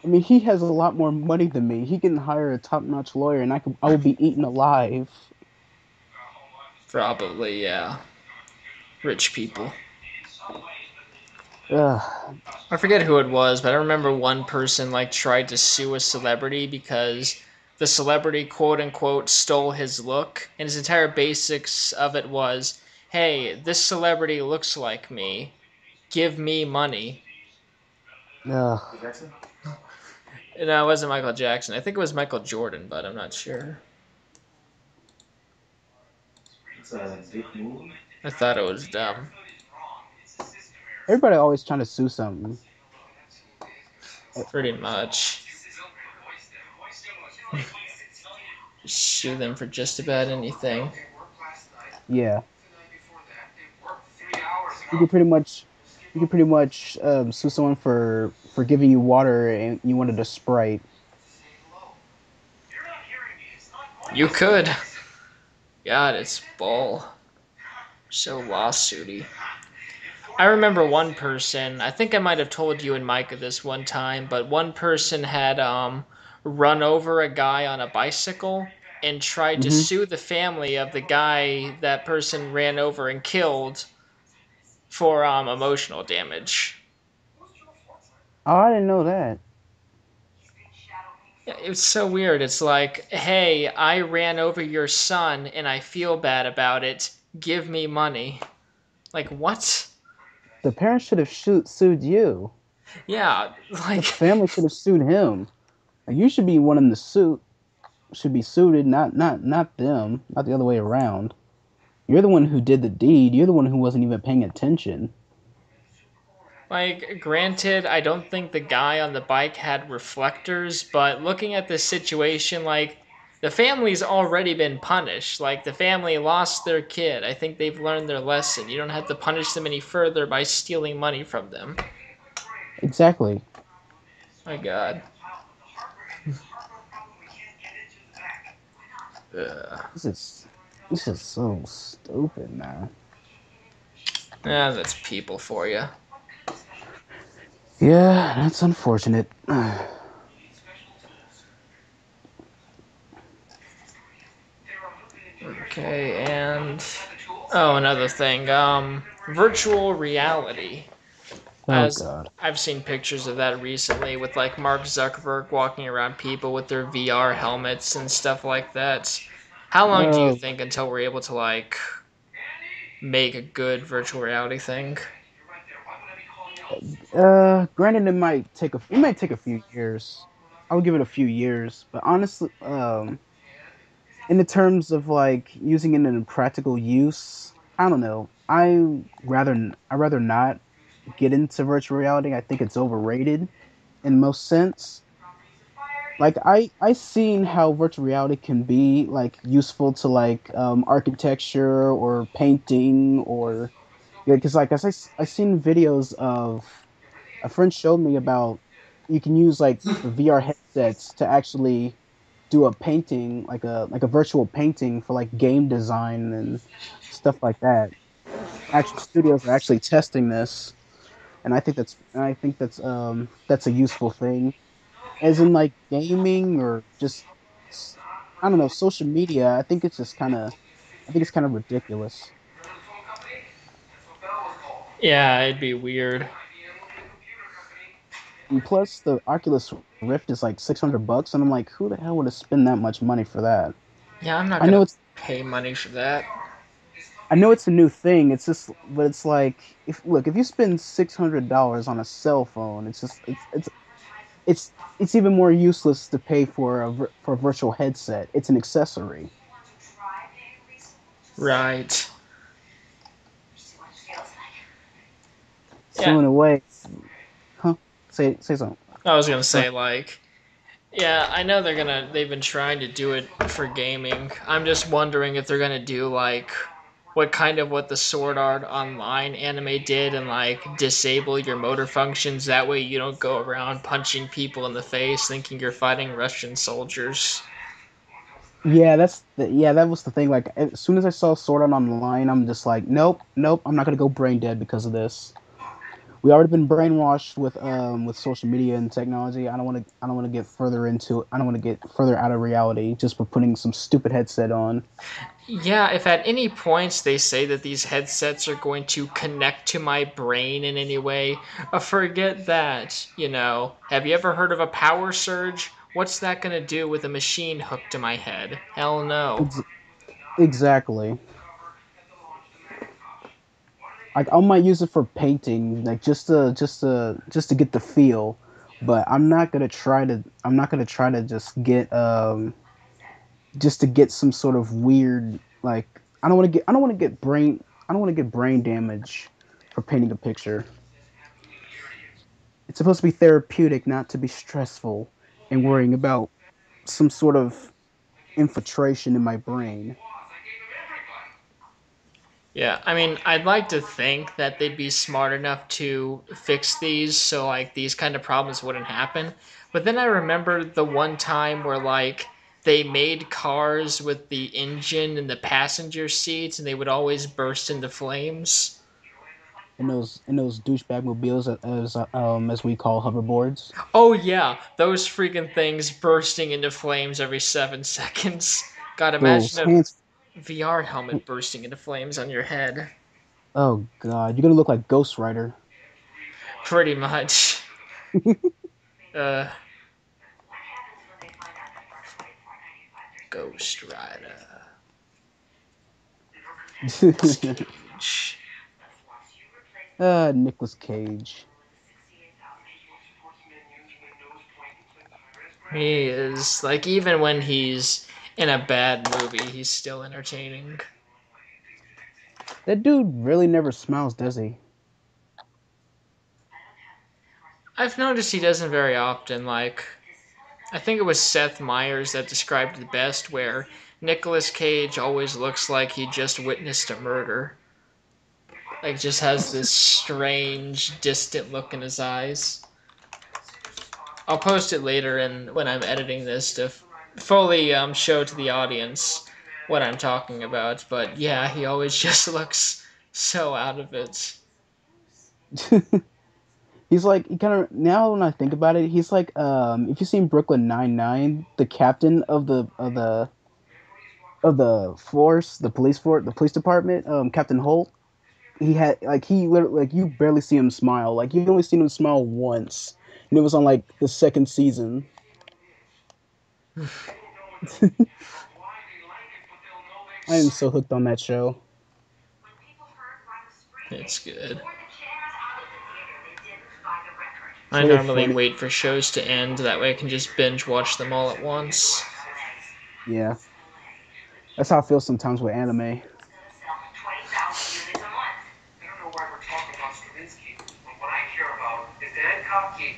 I mean, he has a lot more money than me. He can hire a top-notch lawyer, and I will be eaten alive. Probably, yeah. Rich people. Ugh. I forget who it was, but I remember one person like tried to sue a celebrity because the celebrity quote unquote stole his look, and his entire basics of it was, "Hey, this celebrity looks like me. Give me money." Ugh. Jackson? No, it wasn't Michael Jackson. I think it was Michael Jordan, but I'm not sure. It's a big move. I thought it was dumb. Everybody always trying to sue something. Pretty much. Sue them for just about anything. Yeah. You could pretty much sue someone for giving you water and you wanted a Sprite. You could. God, it's bull. So lawsuity. I remember one person, I think I might have told you and Micah this one time, but one person had run over a guy on a bicycle and tried to Mm-hmm. sue the family of the guy that person ran over and killed for emotional damage. Oh, I didn't know that. Yeah, it's so weird. It's like, hey, I ran over your son and I feel bad about it. Give me money. Like, what? The parents should have sued you. Yeah, The like, family should have sued him. Like, you should be one in the suit. Should be suited, not them, not the other way around. You're the one who did the deed. You're the one who wasn't even paying attention. like, granted, I don't think the guy on the bike had reflectors, but looking at this situation, like, the family's already been punished. Like, the family lost their kid. I think they've learned their lesson. You don't have to punish them any further by stealing money from them. Exactly. My God. Ugh. This is so stupid, man. Yeah, that's people for you. Yeah, that's unfortunate. Okay, and another thing, virtual reality. Oh As God. I've seen pictures of that recently with like Mark Zuckerberg walking around people with their VR helmets and stuff like that. How long do you Oh, think until we're able to like make a good virtual reality thing? granted, it might take a few years. I would give it a few years, but honestly, in the terms of like using it in practical use, I don't know. I rather not get into virtual reality. I think it's overrated in most sense. Like I seen how virtual reality can be like useful to like architecture or painting or yeah, because like as I seen videos of a friend showed me about you can use like the VR headsets to actually do a painting like a virtual painting for like game design and stuff like that. Actual studios are actually testing this, and I think that's a useful thing. As in like gaming or just I don't know social media. I think it's kind of ridiculous. Yeah, it'd be weird. And plus, the Oculus Rift is like $600, and I'm like, who the hell would have spent that much money for that? Yeah, I'm not I know gonna it's pay money for that. I know it's a new thing. It's just, but it's like if you spend $600 on a cell phone, it's it's even more useless to pay for for a virtual headset. It's an accessory. Right. So Yeah, in a way, huh? Say something. I was gonna Go say like, yeah, I know they've been trying to do it for gaming. I'm just wondering if they're gonna do like what the Sword Art Online anime did and like disable your motor functions. That way you don't go around punching people in the face thinking you're fighting Russian soldiers. Yeah, that was the thing. Like as soon as I saw Sword Art Online, I'm just like, nope, I'm not gonna go brain dead because of this. we already been brainwashed with social media and technology. I don't want to get further into. I don't want to get further out of reality just for putting some stupid headset on. Yeah, if at any points they say that these headsets are going to connect to my brain in any way, forget that. Have you ever heard of a power surge? What's that going to do with a machine hooked to my head? Hell no. Ex- exactly. Like I might use it for painting, like just to get the feel, but I'm not gonna try to just to get some sort of weird like I don't want to get brain damage for painting a picture. It's supposed to be therapeutic, not to be stressful and worrying about some sort of infiltration in my brain. Yeah, I mean, I'd like to think that they'd be smart enough to fix these so like these kind of problems wouldn't happen. But then I remember the one time where like they made cars with the engine in the passenger seats and they would always burst into flames. In those douchebag mobiles as we call hoverboards. Oh yeah, those freaking things bursting into flames every 7 seconds. God, imagine Those a hands. VR helmet bursting into flames on your head. Oh god, you're gonna look like Ghost Rider. Pretty much. Uh, Ghost Rider. Cage. Nicolas Cage. He is like even when he's in a bad movie, he's still entertaining. That dude really never smiles, does he? I've noticed he doesn't very often. Like I think it was Seth Meyers that described it best, where Nicolas Cage always looks like he just witnessed a murder. Like just has this strange, distant look in his eyes. I'll post it later and when I'm editing this to fully show to the audience what I'm talking about. But yeah, he always just looks so out of it. He's like he kind of now when I think about it, he's like if you've seen Brooklyn 99, the captain of the force, the police department, Captain Holt. He had like he literally like you barely see him smile. Like you only seen him smile once, and it was on like the second season. I am so hooked on that show. It's good. It's I really normally funny. wait for shows to end, that way I can just binge watch them all at once. Yeah, that's how I feel sometimes with anime.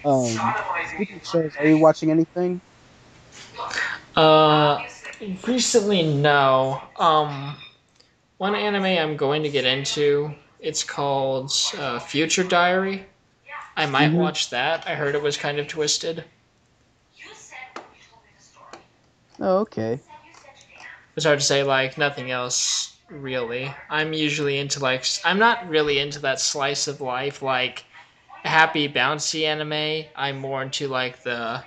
Speaking of shows, are you watching anything? Uh, Recently, no. One anime I'm going to get into, it's called Future Diary. I might Mm-hmm. watch that. I heard it was kind of twisted. Oh, okay. It's hard to say, like, nothing else, really. I'm usually into, like, I'm not really into that slice of life, like, happy, bouncy anime. I'm more into, like, the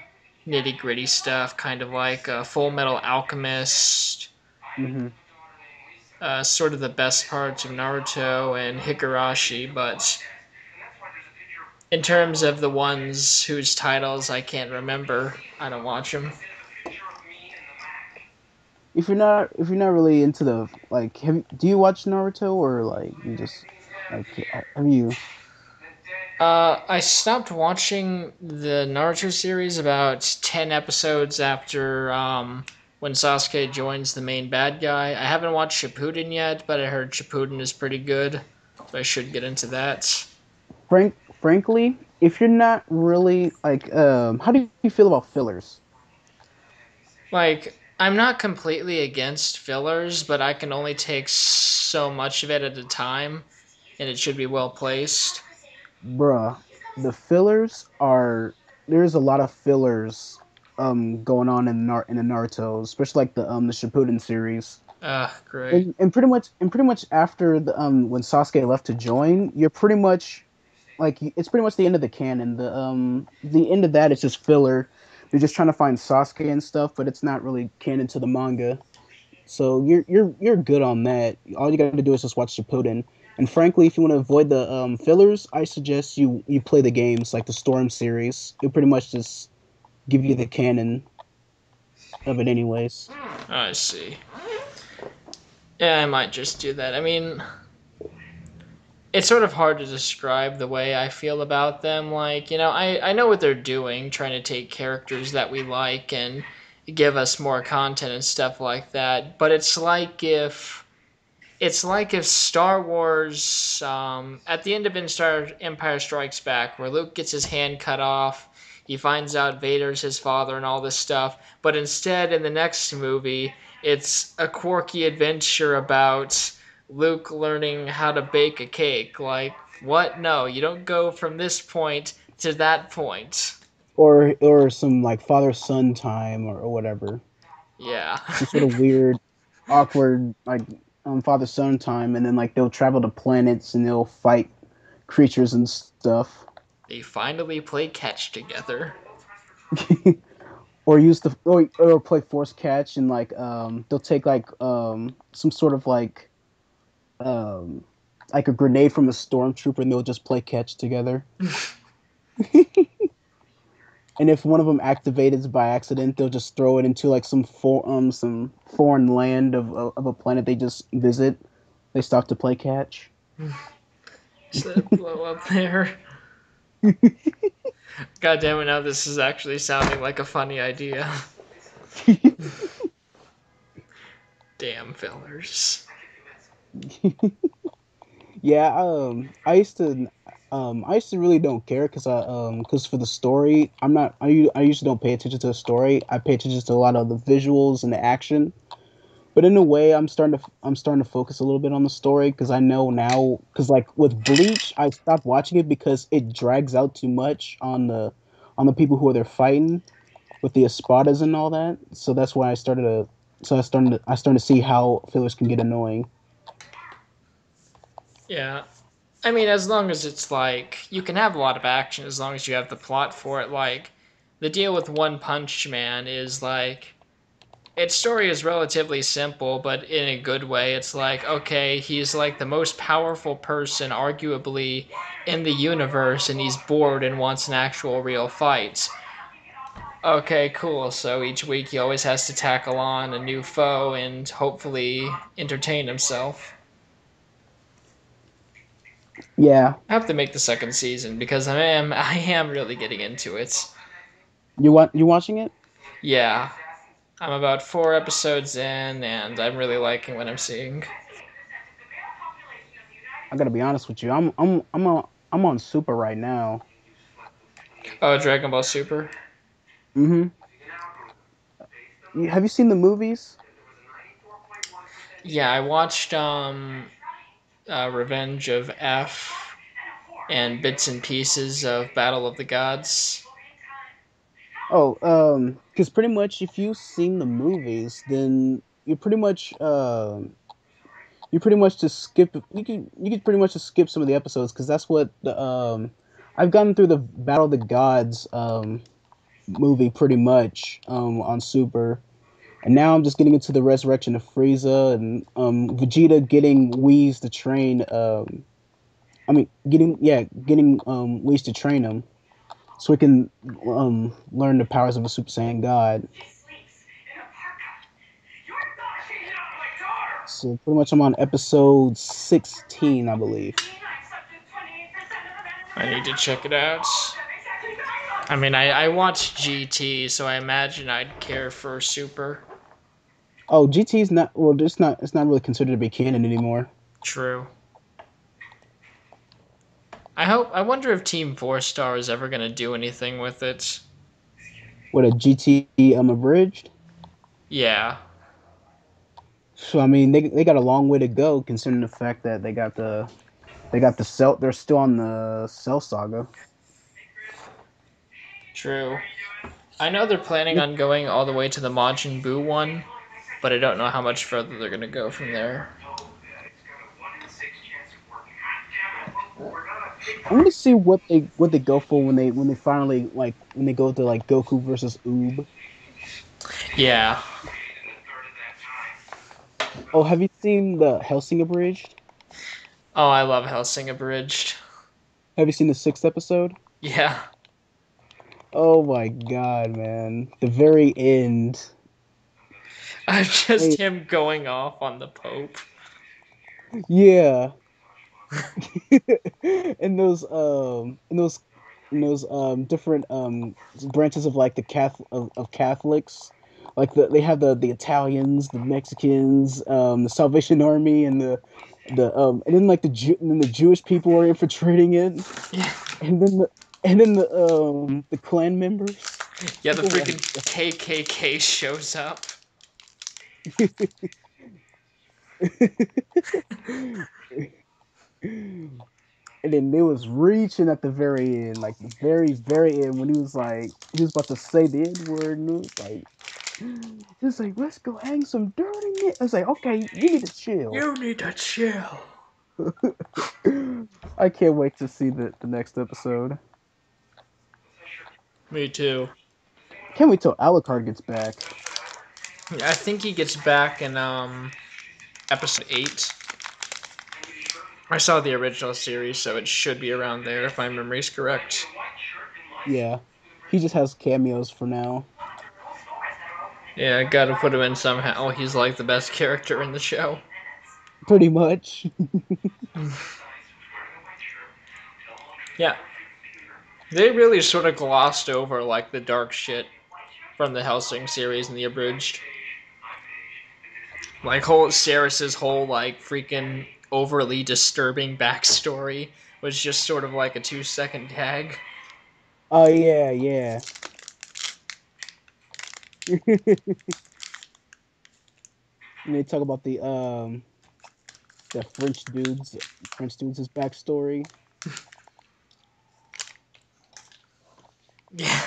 nitty gritty stuff, kind of like Full Metal Alchemist, Mm-hmm. sort of the best parts of Naruto and Higurashi, but in terms of the ones whose titles I can't remember, I don't watch them. If you're not really into the like, do you watch Naruto or like you just like have you? I stopped watching the Naruto series about 10 episodes after when Sasuke joins the main bad guy. I haven't watched Shippuden yet, but I heard Shippuden is pretty good, so I should get into that. Frankly, if you're not really like, how do you feel about fillers? Like, I'm not completely against fillers, but I can only take so much of it at a time, and it should be well placed. Bruh, the fillers are there's a lot of fillers going on in the Naruto, especially like the Shippuden series. Great. And pretty much after the when Sasuke left to join, you're pretty much like it's pretty much the end of the canon. The end of that is just filler. They're just trying to find Sasuke and stuff, but it's not really canon to the manga. So you're good on that. All you got to do is just watch Shippuden. And frankly, if you want to avoid the fillers, I suggest you play the games like the Storm series. It pretty much just give you the canon of it, anyways. I see. Yeah, I might just do that. I mean, it's sort of hard to describe the way I feel about them. Like, I know what they're doing, trying to take characters that we like and give us more content and stuff like that. But it's like if Star Wars, at the end of Empire Strikes Back, where Luke gets his hand cut off, he finds out Vader's his father and all this stuff, but instead in the next movie, it's a quirky adventure about Luke learning how to bake a cake. Like, what? No, you don't go from this point to that point. Or some like father son time or whatever. Yeah. Some sort of weird, awkward like father son time, and then like they'll travel to planets and they'll fight creatures and stuff. They finally play catch together. Or use or play force catch, and like they'll take like some sort of like a grenade from a stormtrooper, and they'll just play catch together. And if one of them activates by accident, they'll just throw it into like some foreign land of a planet they just visit. They stop to play catch. Just let it blow up there. God damn it, now this is actually sounding like a funny idea. Damn fillers. Yeah, I used to really don't care because for the story, I usually don't pay attention to the story. I pay attention to a lot of the visuals and the action. But in a way, I'm starting to focus a little bit on the story because I know now, because like with Bleach, I stopped watching it because it drags out too much on the people who are there fighting with the espadas and all that. So that's why I started to see how fillers can get annoying. Yeah. I mean, as long as it's like, you can have a lot of action as long as you have the plot for it. Like, the deal with One Punch Man is like, its story is relatively simple, but in a good way. It's like, okay, he's like the most powerful person, arguably, in the universe, and he's bored and wants an actual real fight. Okay, cool. So each week he always has to tackle on a new foe and hopefully entertain himself. Yeah, I have to make the second season because I am really getting into it. you watching it? Yeah, I'm about 4 episodes in, and I'm really liking what I'm seeing. I gotta be honest with you. I'm on Super right now. Oh, Dragon Ball Super. Mm-hmm. Have you seen the movies? Yeah, I watched Revenge of F and bits and pieces of Battle of the Gods. Oh, because pretty much if you've seen the movies, then you pretty much just skip. You could pretty much just skip some of the episodes because that's what the I've gotten through the Battle of the Gods movie pretty much on Super, and now I'm just getting into the resurrection of Frieza and Vegeta getting Whis to train. Getting Whis to train him so we can learn the powers of a Super Saiyan God. So pretty much I'm on episode 16, I believe. I need to check it out. I mean, I watched GT, so I imagine I'd care for Super. Oh, GT's not well. It's not really considered to be canon anymore. True. I wonder if Team 4 Star is ever gonna do anything with it. What, a GT abridged? Yeah. So I mean, they got a long way to go considering the fact that they got the Cell. They're still on the Cell Saga. True. I know they're planning on going all the way to the Majin Buu one, but I don't know how much further they're gonna go from there. I want to see what they go for when they finally when they go to Goku versus Oob. Yeah. Oh, have you seen the Hellsing Abridged? Oh, I love Hellsing Abridged. Have you seen the 6th episode? Yeah. Oh my god, man! The very end. Just Hey, him going off on the Pope. yeah, and those different branches of the of Catholics, they have the Italians, the Mexicans, the Salvation Army, and and then and then the Jewish people are infiltrating it, Yeah. and then the clan members. Yeah, the Oh my freaking KKK shows up. And then they was reaching at the very end, like the very, very end, when he was about to say the N word, and it was like, let's go hang some dirt in it. I was like, okay, you need to chill. You need to chill. I can't wait to see the next episode. Me too. Can't wait till Alucard gets back. I think he gets back in episode 8. I saw the original series, so it should be around there if my memory's correct. Yeah, he just has cameos for now. Yeah, I gotta put him in somehow. He's like the best character in the show. Pretty much. Yeah. They really sort of glossed over like the dark shit from the Hellsing series and the abridged. Like Ceres's whole like freaking overly disturbing backstory was just sort of like a 2-second tag. Oh yeah, yeah. And they talk about the French dudes' backstory. Yeah.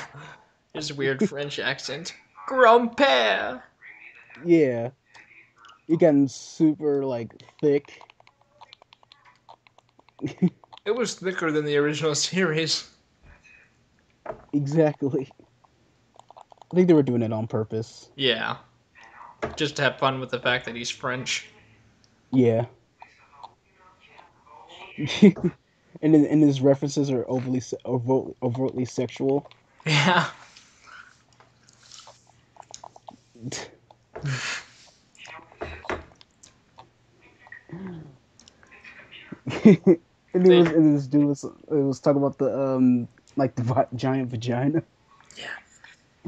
His weird French accent. Grand-père! Yeah, he getting super thick. It was thicker than the original series. Exactly. I think they were doing it on purpose. Yeah. Just to have fun with the fact that he's French. Yeah. And his references are overtly sexual. Yeah. And this dude was talking about the giant vagina. Yeah.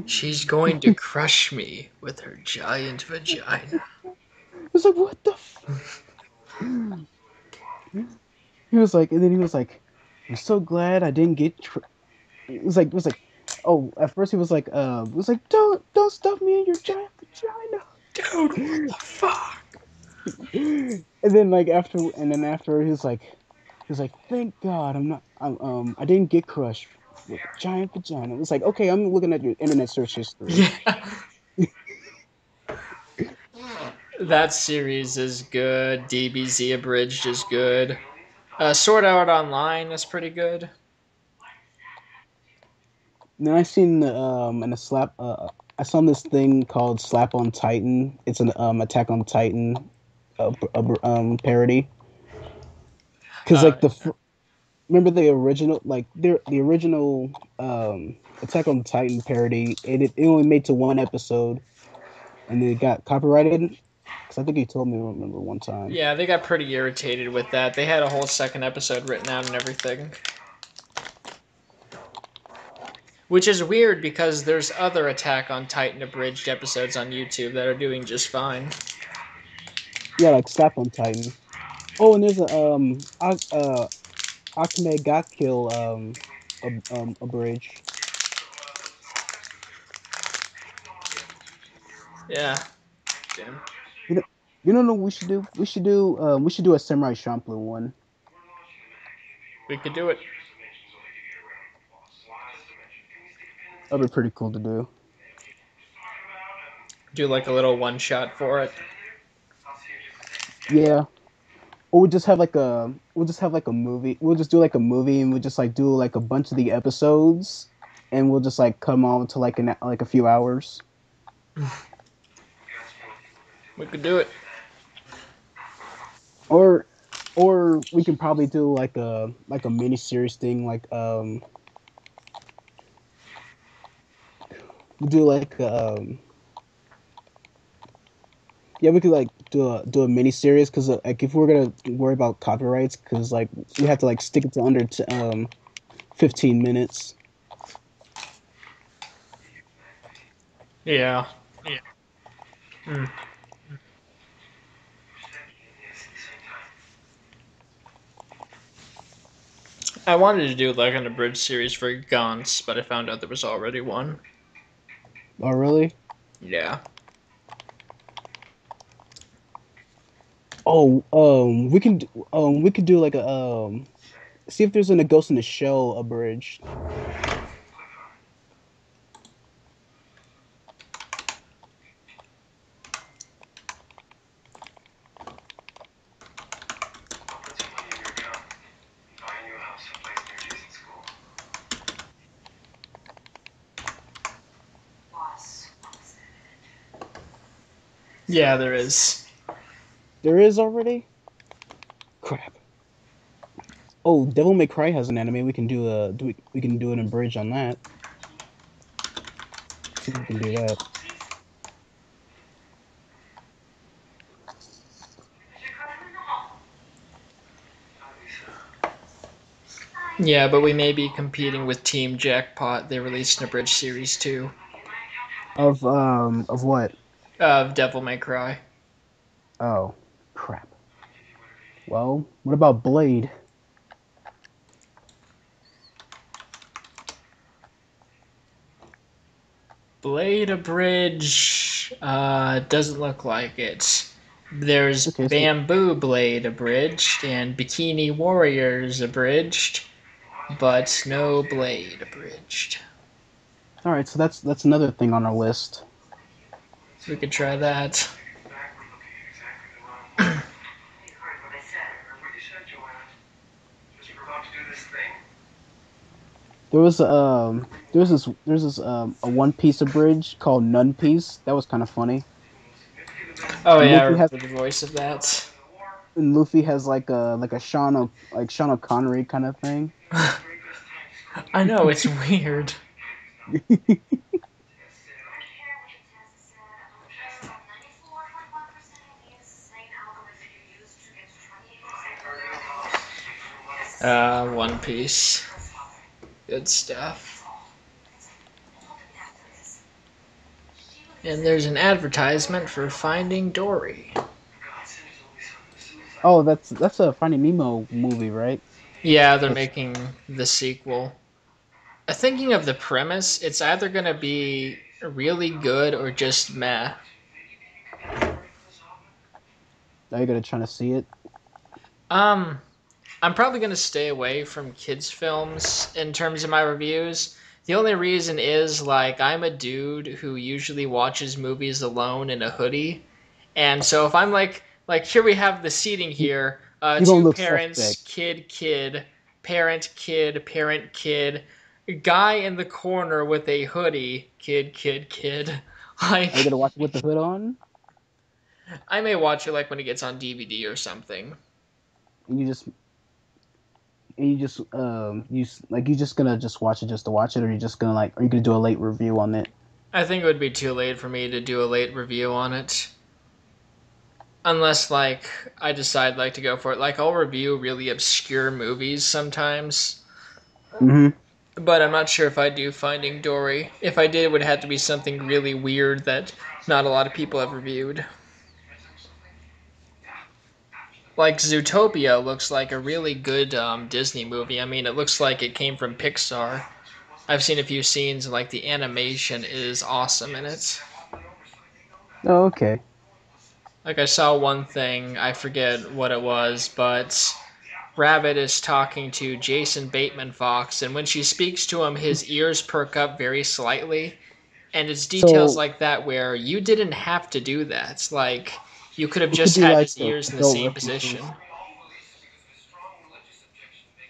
She's going to crush me with her giant vagina. It was like, what the he was like, and then he was like, I'm so glad I didn't get it was like, oh, at first he was like, don't stuff me in your giant vagina. Dude, what the fuck? And then after he was like, thank God I didn't get crushed with a giant vagina. It was like, okay, I'm looking at your internet search history. Yeah. That series is good. DBZ Abridged is good. Sword Art Online is pretty good. And then I seen in a slap I saw this thing called Slap on Titan. It's an Attack on Titan parody. Because remember the original the original Attack on Titan parody, it only made to one episode, and it got copyrighted. Because I think he told me, I remember one time. Yeah, they got pretty irritated with that. They had a whole second episode written out and everything. Which is weird because there's other Attack on Titan abridged episodes on YouTube that are doing just fine. Yeah, like Slap on Titan. Oh, and there's a Akame Got Kill abridged. Yeah. Damn. You don't know what we should do? We should do a Samurai Champloo one. We could do it. That'd be pretty cool to do. Do like a little one shot for it. Yeah. Or we'll just have like a movie. We'll just do like a movie, and we'll just like do like a bunch of the episodes, and we'll just like cut them all into like a few hours. We could do it. Or we can probably do like a mini series thing, like we'll do like yeah, we could like do a mini series, because like if we're gonna worry about copyrights, because like we have to like stick it to under 15 minutes. Yeah. Mm. I wanted to do like an abridged series for Gaunt's, but I found out there was already one. Oh really? Yeah. Oh, we could do like a see if there's a Ghost in the Shell abridged. Yeah, there is. There is already? Crap. Oh, Devil May Cry has an anime. We can we can do an abridged on that. See if we can do that. Yeah, but we may be competing with Team Jackpot. They released an abridged series too. Of what? Of Devil May Cry. Oh, crap. Well, what about Blade? Blade Abridge doesn't look like it. There's Okay, so Bamboo Blade Abridged and Bikini Warriors Abridged, but no Blade Abridged. all right, so that's another thing on our list. So we could try that. There's this a One Piece abridged called Nun Piece. That was kind of funny. Oh And yeah, I Luffy has remember the voice of that. like a Sean O'Connery kind of thing. I know, it's weird. One Piece. Good stuff. And there's an advertisement for Finding Dory. Oh, that's a Finding Nemo movie, right? Yeah, they're That's making the sequel. Thinking of the premise, it's either going to be really good or just meh. Are you gonna try to see it? Um, I'm probably going to stay away from kids' films in terms of my reviews. The only reason is, like, I'm a dude who usually watches movies alone in a hoodie. And so if I'm like here we have the seating here, You're gonna two look parents, suspect. kid, parent, kid, guy in the corner with a hoodie, kid. Are you Like, gonna watch it with the hood on? I may watch it like when it gets on DVD or something. And you just gonna just watch it just to watch it, or you just gonna are you gonna do a late review on it? I think it would be too late for me to do a late review on it. Unless like I decide like to go for it. Like I'll review really obscure movies sometimes. Mm-hmm. But I'm not sure if I do Finding Dory. If I did, it would have to be something really weird that not a lot of people have reviewed. Like Zootopia looks like a really good Disney movie. I mean, it looks like it came from Pixar. I've seen a few scenes, and like the animation is awesome in it. Oh, okay. Like I saw one thing, I forget what it was, but Rabbit is talking to Jason Bateman Fox, and when she speaks to him, his ears perk up very slightly. And it's details So like that where you didn't have to do that. Like, you could have it could just be had like his ears in the adult same position. references.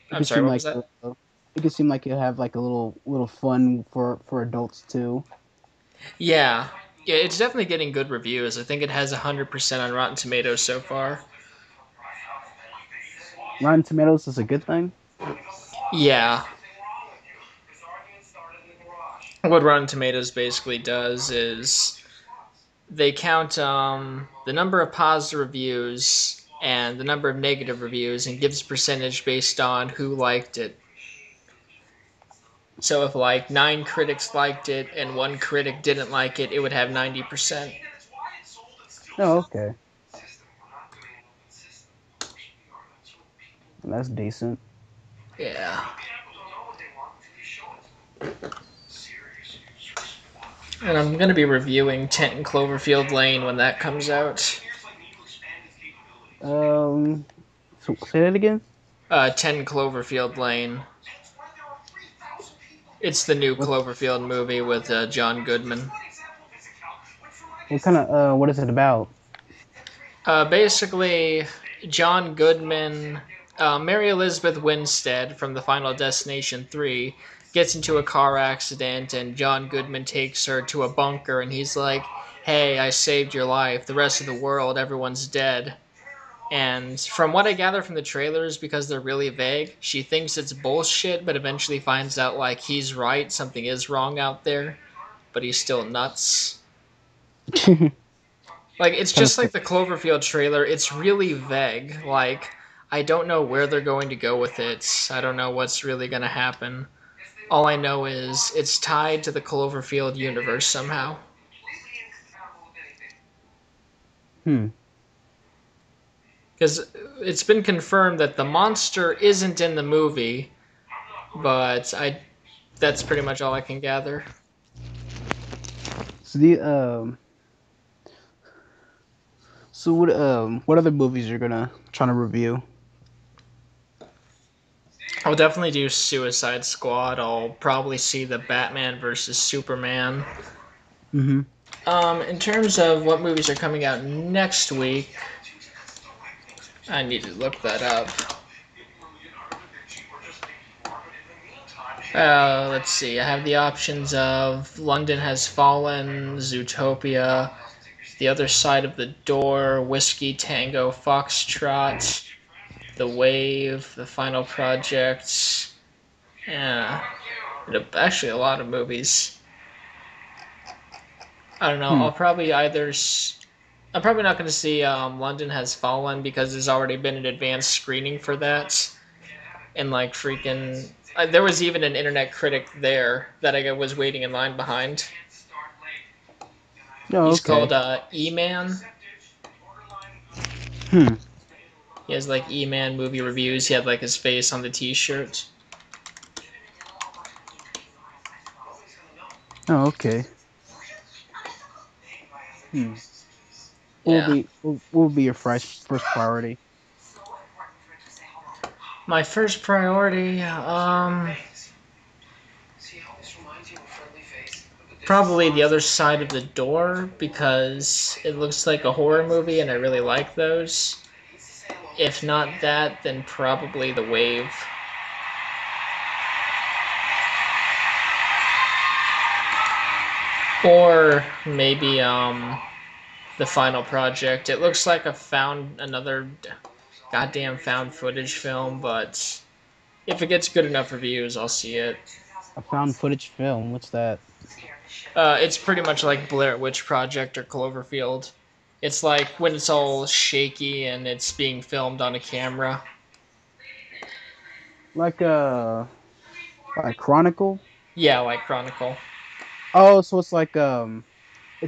It I'm could sorry, seem what like was that? it could seem like you have like a little fun for adults too. Yeah. Yeah, it's definitely getting good reviews. I think it has 100% on Rotten Tomatoes so far. Rotten Tomatoes is a good thing. Yeah. What Rotten Tomatoes basically does is they count the number of positive reviews and the number of negative reviews and gives a percentage based on who liked it. So if like 9 critics liked it and 1 critic didn't like it, it would have 90%. Oh, okay, that's decent. Yeah. And I'm going to be reviewing 10 Cloverfield Lane when that comes out. Say that again. 10 Cloverfield Lane. It's the new What Cloverfield movie with John Goodman. what kind of what is it about? Basically, John Goodman, Mary Elizabeth Winstead from the Final Destination 3 gets into a car accident, and John Goodman takes her to a bunker, and he's like, "Hey, I saved your life. The rest of the world, everyone's dead." And from what I gather from the trailers, because they're really vague, she thinks it's bullshit, but eventually finds out like he's right, something is wrong out there, but he's still nuts. Like it's Kind of just like the Cloverfield trailer. It's really vague. Like I don't know where they're going to go with it. I don't know what's really going to happen. All I know is it's tied to the Cloverfield universe somehow. hmm. Because it's been confirmed that the monster isn't in the movie, but I that's pretty much all I can gather. So the so what other movies you're gonna try to review? I'll definitely do Suicide Squad. I'll probably see the Batman versus Superman. Mm-hmm. In terms of what movies are coming out next week, I need to look that up. Let's see. I have the options of London Has Fallen, Zootopia, The Other Side of the Door, Whiskey Tango Foxtrot, The Wave, The Final Project. Yeah, actually a lot of movies. I don't know. Hmm. I'll probably either. I'm probably not going to see London Has Fallen because there's already been an advanced screening for that. And like freaking. There was even an internet critic there that I was waiting in line behind. Oh, He's okay. called E-Man. Hmm. He has like E-Man movie reviews. He had like his face on the t-shirt. Oh, okay. Hmm. Yeah. What will be your first priority? My first priority, probably The Other Side of the Door because it looks like a horror movie and I really like those. If not that, then probably The Wave. Or maybe The Final Project. It looks like another goddamn found footage film, but if it gets good enough reviews, I'll see it. A found footage film. What's that? It's pretty much like Blair Witch Project or Cloverfield. It's like when it's all shaky and it's being filmed on a camera. Like like Chronicle. Yeah, like Chronicle. Oh, so it's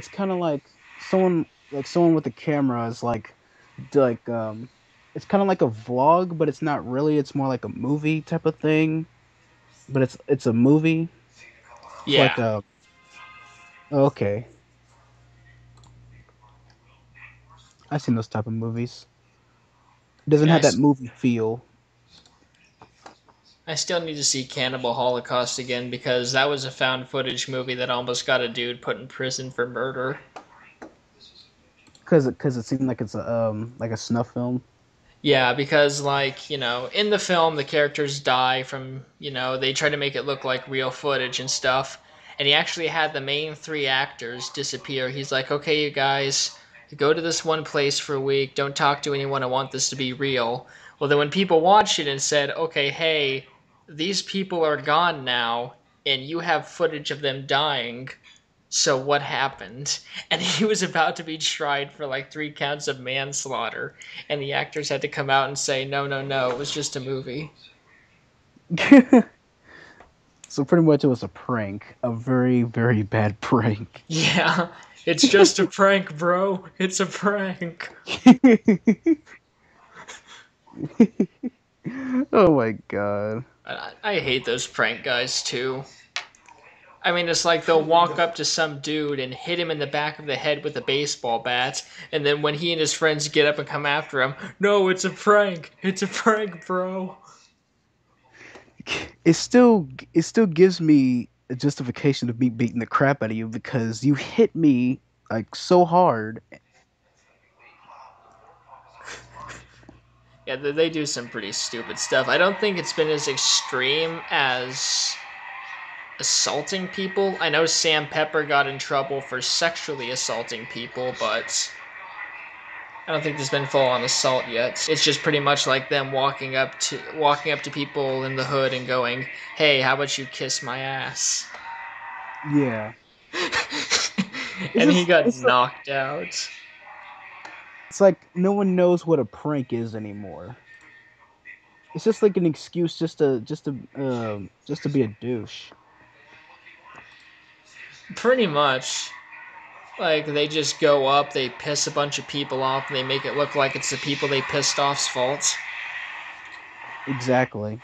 kind of like someone with a camera is like it's kind of like a vlog, but it's not really. It's more like a movie type of thing, but it's a movie. It's like Yeah. a okay. I've seen those type of movies. It doesn't Yeah, have that movie feel. I still need to see Cannibal Holocaust again because that was a found footage movie that almost got a dude put in prison for murder. Because it seems like it's a like a snuff film. Yeah, because like, in the film the characters die from, they try to make it look like real footage and stuff. And he actually had the main three actors disappear. He's like, "Okay, you guys, go to this one place for a week. Don't talk to anyone. I want this to be real." Well, then when people watched it and said, "Okay, hey, these people are gone now and you have footage of them dying. So what happened?" And he was about to be tried for like 3 counts of manslaughter, and the actors had to come out and say, "No, no, no, it was just a movie." So pretty much it was a prank, a very, very bad prank. Yeah, it's just a prank, bro. It's a prank. Oh my god. I hate those prank guys too. I mean, it's like they'll walk up to some dude and hit him in the back of the head with a baseball bat, and then when he and his friends get up and come after him, "No, it's a prank. It's a prank, bro." It still gives me a justification of me beating the crap out of you because you hit me like so hard. Yeah, they do some pretty stupid stuff. I don't think it's been as extreme as assaulting people. I know Sam Pepper got in trouble for sexually assaulting people, but I don't think there's been full on assault yet. It's just pretty much like them walking up to people in the hood and going, "Hey, how about you kiss my ass?" Yeah. It's And he just got knocked out. it's like no one knows what a prank is anymore. It's just like an excuse just to be a douche. Pretty much. Like, they just go up, they piss a bunch of people off, and they make it look like it's the people they pissed off's fault. Exactly.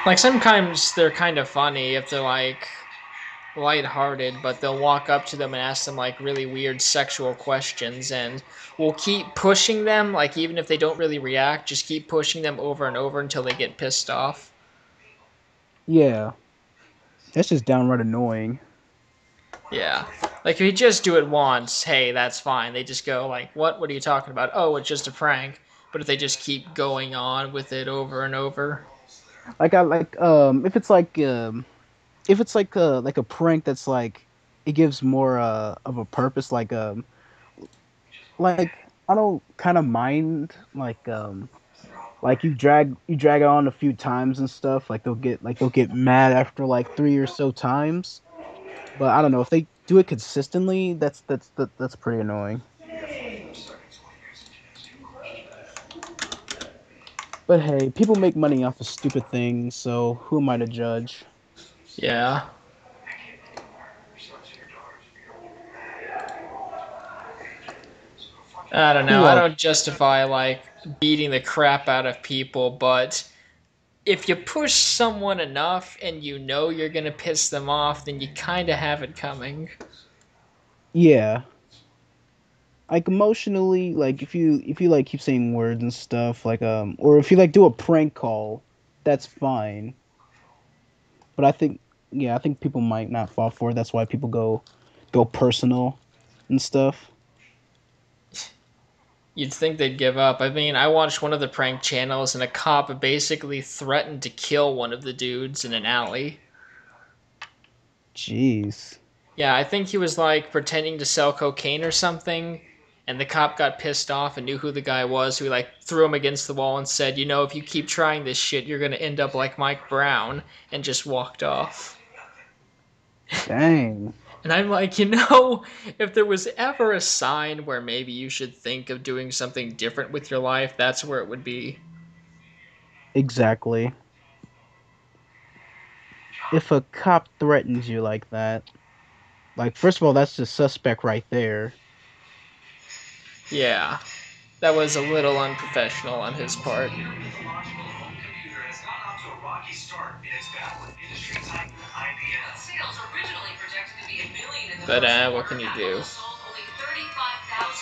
Like, sometimes they're kind of funny if they're, like, lighthearted, but they'll walk up to them and ask them, like, really weird sexual questions, and we'll keep pushing them, like, even if they don't really react, just keep pushing them over and over until they get pissed off. Yeah. That's just downright annoying. Yeah. Like, if you just do it once, hey, that's fine. They just go, like, what? What are you talking about? Oh, it's just a prank. But if they just keep going on with it over and over. Like I like if it's like a prank that's like it gives more of a purpose like I don't kind of mind like you drag it on a few times and stuff like they'll get mad after like 3 or so times, but I don't know if they do it consistently. That's pretty annoying. But hey, people make money off of stupid things, so who am I to judge? Yeah. I don't know. Who I else? don't justify, like, beating the crap out of people, but if you push someone enough and you know you're going to piss them off, then you kind of have it coming. Yeah, like emotionally, like if you like keep saying words and stuff, like or if you like do a prank call, that's fine. But I think people might not fall for it. That's why people go personal and stuff. You'd think they'd give up. I mean, I watched one of the prank channels and a cop basically threatened to kill one of the dudes in an alley. Jeez. Yeah, I think he was like pretending to sell cocaine or something, and the cop got pissed off and knew who the guy was, who like threw him against the wall and said, "If you keep trying this shit, you're gonna end up like Mike Brown," and just walked off. Dang. And I'm like, if there was ever a sign where maybe you should think of doing something different with your life, that's where it would be. Exactly. If a cop threatens you like that, like first of all, that's the suspect right there. Yeah, that was a little unprofessional on his part. But what can you do?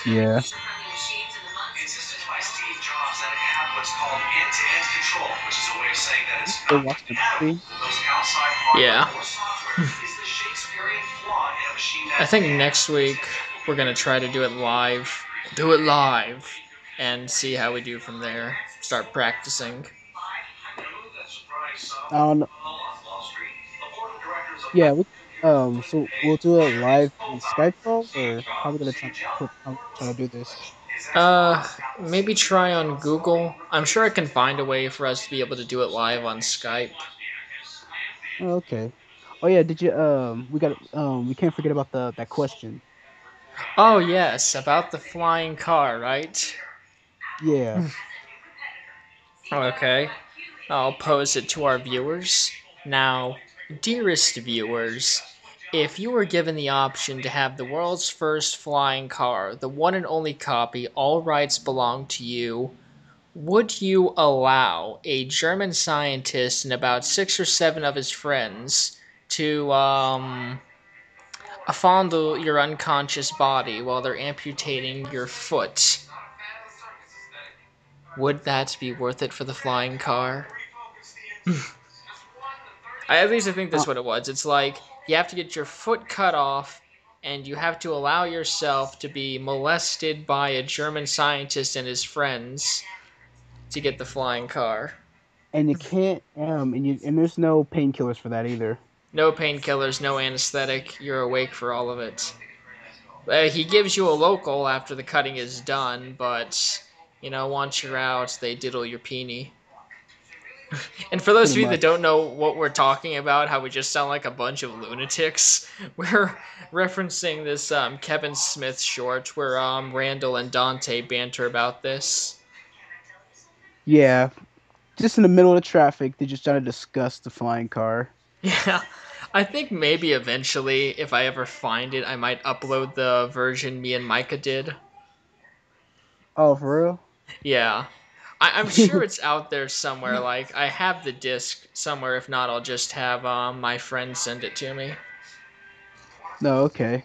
Yeah. Insisted by Steve Jobs that it had what's called end-to-end control, which is a way of saying that it's Still not watch the compatible movie. with those outside hardware Yeah. or software is the Shakespearean flaw in a machine I that think next week we're gonna try to do it live. Do it live. and see how we do from there. Start practicing. I don't know. Yeah, so we'll do it live on Skype call, or how are we gonna try to do this? Uh, Maybe try on Google. I'm sure I can find a way for us to be able to do it live on Skype. Oh, okay. Oh yeah, did you we can't forget about the that question. Oh yes, about the flying car, right? Yeah. Okay. I'll pose it to our viewers. Now, dearest viewers, if you were given the option to have the world's first flying car, the one and only copy, all rights belong to you, would you allow a German scientist and about 6 or 7 of his friends to fondle your unconscious body while they're amputating your foot? Would that be worth it for the flying car? At least I think Uh, that's what it was. It's like you have to get your foot cut off, and you have to allow yourself to be molested by a German scientist and his friends to get the flying car. and you can't and there's no painkillers for that either. No painkillers, no anesthetic. You're awake for all of it. He gives you a local after the cutting is done, but once you're out, they diddle your peenie. And for those Pretty of you that much. don't know what we're talking about, how we just sound like a bunch of lunatics, we're referencing this Kevin Smith short where Randall and Dante banter about this. Yeah. Just in the middle of the traffic, they just try to discuss the flying car. Yeah, I think maybe eventually, if I ever find it, I might upload the version me and Micah did. Oh, for real? Yeah. I'm sure it's out there somewhere. Like, I have the disc somewhere. If not, I'll just have my friend send it to me. No, okay.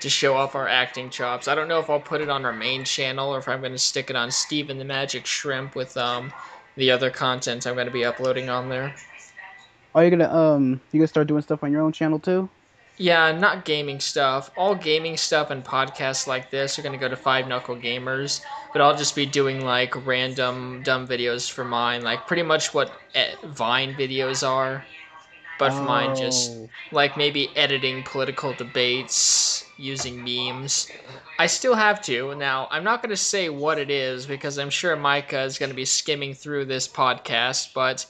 To show off our acting chops. I don't know if I'll put it on our main channel or if I'm going to stick it on Steven the Magic Shrimp with the other content I'm going to be uploading on there. Are you gonna start doing stuff on your own channel too? Yeah, not gaming stuff. All gaming stuff and podcasts like this are going to go to Five Knuckle Gamers, but I'll just be doing like random dumb videos for mine, like pretty much what Vine videos are. But for mine, just Oh. like maybe editing political debates using memes. I still have to. Now, I'm not going to say what it is because I'm sure Micah is going to be skimming through this podcast, but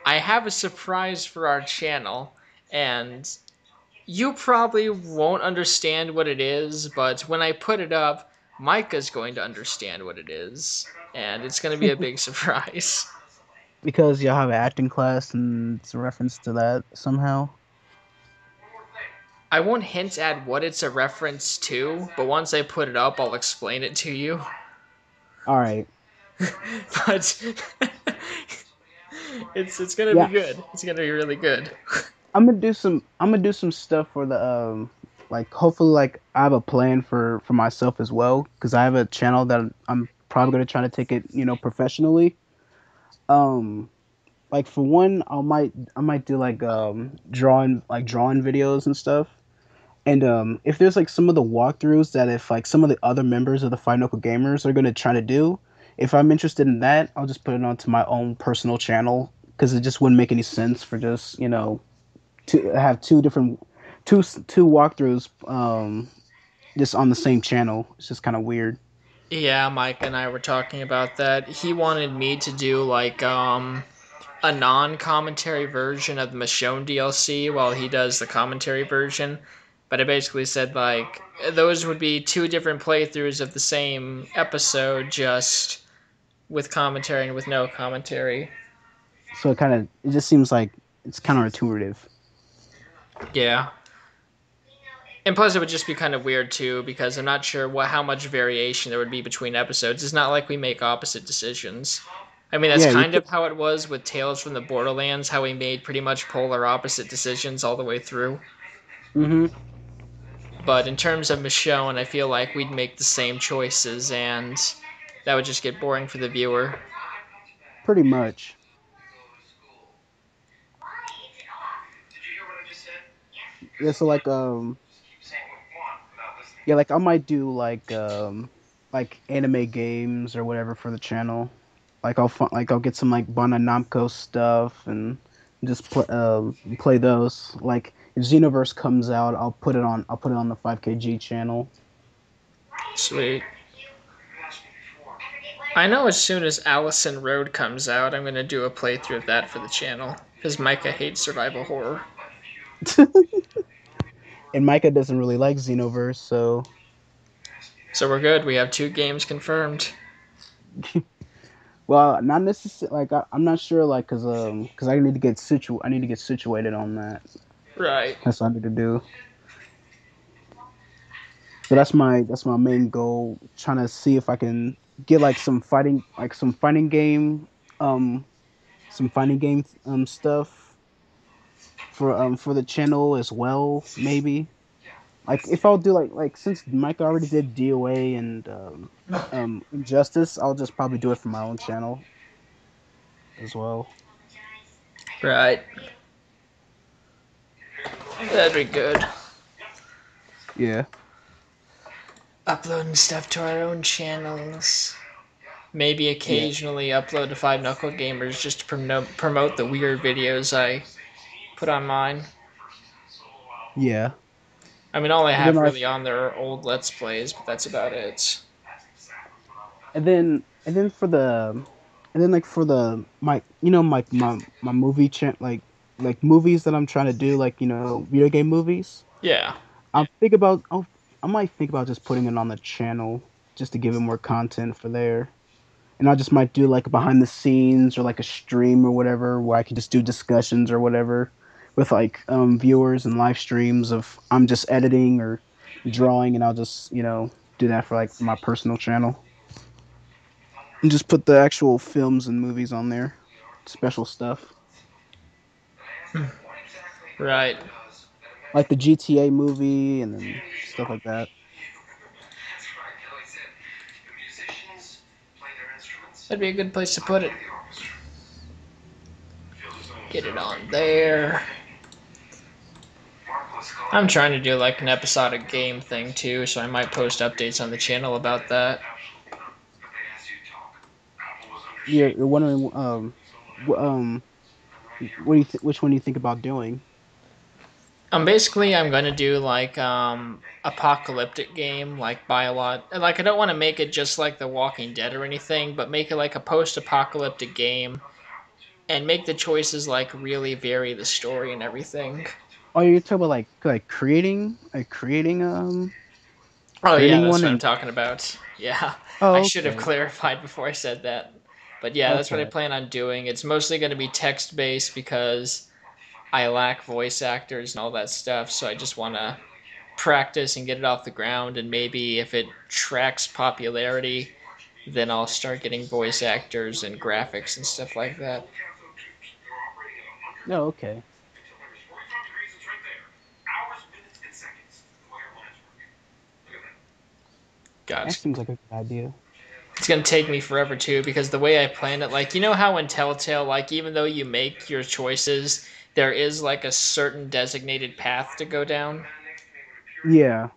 I have a surprise for our channel, and you probably won't understand what it is, but when I put it up, Micah's going to understand what it is, and it's going to be a big surprise. Because y'all have an acting class and it's a reference to that somehow. I won't hint at what it's a reference to, but once I put it up, I'll explain it to you. All right. But it's gonna be Yeah, good. It's gonna be really good. I'm gonna do some stuff for the like hopefully like I have a plan for myself as well because I have a channel that I'm probably gonna try to take it professionally. Um, like for one, I might do drawing videos and stuff. And if there's like some of the walkthroughs that if like some of the other members of the Five Knuckle Gamers are gonna try to do, if I'm interested in that, I'll just put it onto my own personal channel because it just wouldn't make any sense for just to have two walkthroughs just on the same channel. It's just kind of weird. Yeah, Mike and I were talking about that. He wanted me to do like a non-commentary version of the Michonne DLC while he does the commentary version. But I basically said like those would be 2 different playthroughs of the same episode, just with commentary and with no commentary. So it just seems like it's counterintuitive. Yeah. And plus, it would just be kind of weird too, because I'm not sure how much variation there would be between episodes. It's not like we make opposite decisions. I mean, that's Yeah, you kind could. of how it was with Tales from the Borderlands, how we made pretty much polar opposite decisions all the way through. Hmm. But in terms of Michonne, I feel like we'd make the same choices, and that would just get boring for the viewer. Pretty much. Yeah. So like yeah, like I might do like like anime games or whatever for the channel. Like I'll get some like Bandai Namco stuff and just play those. Like if Xenoverse comes out, I'll put it on the 5KG channel. Sweet. I know as soon as Allison Road comes out, I'm gonna do a playthrough of that for the channel because Micah hates survival horror. And Micah doesn't really like Xenoverse, so So we're good. We have 2 games confirmed. well, not necessarily. Like I'm not sure, like, cause I need to get situated on that. Right. That's what I need to do. So that's my main goal. Trying to see if I can get some um fighting game stuff for the channel as well. Maybe like if I'll do like since Mike already did DOA and Injustice, I'll just probably do it for my own channel as well. Right. That'd be good. Yeah. Uploading stuff to our own channels. Maybe Yeah. occasionally upload to Five Knuckle Gamers just to promote the weird videos I put on mine. Yeah. I mean, all I And then have like really on there are old Let's Plays, but that's about it. and then for the and then like for the my my movie like movies that I'm trying to do, like video game movies. Yeah. I might think about just putting it on the channel just to give it more content for there. And I just might do like a behind the scenes or like a stream or whatever where I can just do discussions or whatever with like viewers and live streams of I'm just editing or drawing, and I'll just do that for like my personal channel and just put the actual films and movies on there, special stuff Right. like the GTA movie and then stuff like that. That'd be a good place to put it. Get it on there. I'm trying to do like an episodic game thing too, so I might post updates on the channel about that. You're wondering which one do you think about doing? Basically I'm gonna do like apocalyptic game, like buy a lot. Like I don't want to make it just like The Walking Dead or anything, but make it like a post-apocalyptic game, and make the choices like really vary the story and everything. Oh, you're talking about like Oh yeah, creating that's one what I'm and talking about. Yeah, I oh, should have okay. clarified before I said that. But yeah, that's what I Okay. plan on doing. It's mostly going to be text based because I lack voice actors and all that stuff, so I just want to practice and get it off the ground, and maybe if it tracks popularity, then I'll start getting voice actors and graphics and stuff like that. No, okay. That Gotcha. seems like a good idea. It's gonna take me forever too because the way I plan it, like you know how in Telltale, like even though you make your choices, there is like a certain designated path to go down. Yeah.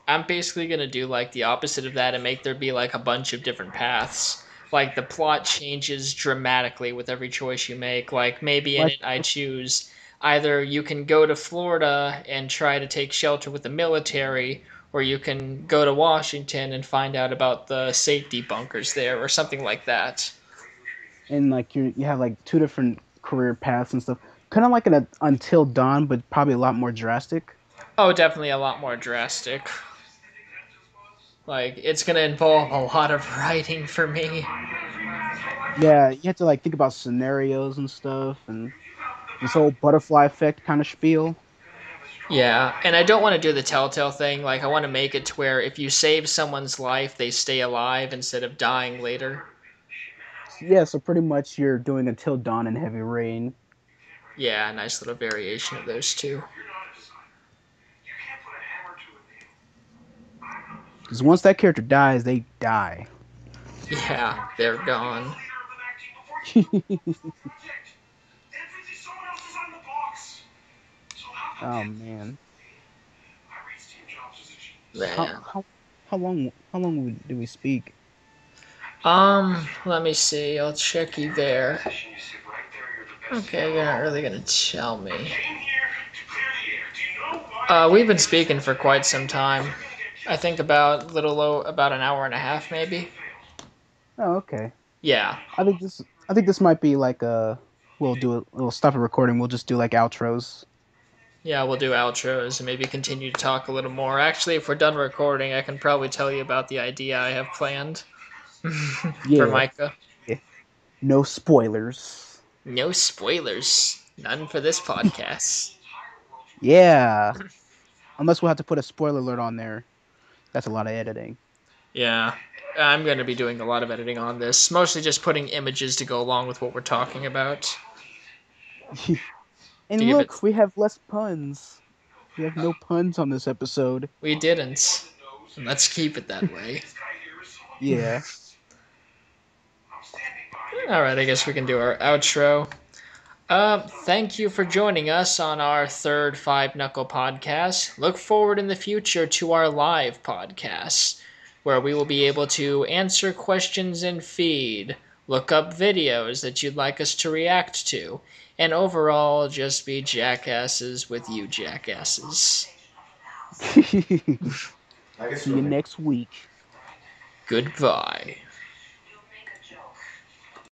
I'm basically gonna do like the opposite of that and make there be like a bunch of different paths. Like the plot changes dramatically with every choice you make. Like maybe in Like it I choose either you can go to Florida and try to take shelter with the military, or you can go to Washington and find out about the safety bunkers there, or something like that. and like you have like two different career paths and stuff. Kind of like an Until Dawn, but probably a lot more drastic. Oh, definitely a lot more drastic. Like it's gonna involve a lot of writing for me. Yeah, you have to like think about scenarios and stuff and this whole butterfly effect kind of spiel. Yeah, and I don't want to do the telltale thing. Like I want to make it to where if you save someone's life, they stay alive instead of dying later. Yeah, so pretty much you're doing Until Dawn and Heavy Rain. Yeah, a nice little variation of those two. Because once that character dies, they die. Yeah, they're gone. Oh man. How Man. how long did we speak? Let me see. I'll check you there. Okay, you're not really gonna tell me. We've been speaking for quite some time. I think about about an hour and a half, maybe. Oh, okay. Yeah. I think this might be like we'll do it. We'll stop the recording. We'll just do like outros. Yeah, we'll do outros and maybe continue to talk a little more. Actually, if we're done recording, I can probably tell you about the idea I have planned for Yeah. Micah. Yeah. No spoilers. No spoilers. None for this podcast. Yeah. Unless we'll have to put a spoiler alert on there. That's a lot of editing. Yeah. I'm going to be doing a lot of editing on this. Mostly just putting images to go along with what we're talking about. And To give it... look, we have less puns. We have no puns on this episode. We didn't. And let's keep it that way. Yeah. Alright, I guess we can do our outro. Thank you for joining us on our third Five Knuckle podcast. Look forward in the future to our live podcasts, where we will be able to answer questions and feed, look up videos that you'd like us to react to, and overall just be jackasses with you jackasses. See you next week. Goodbye.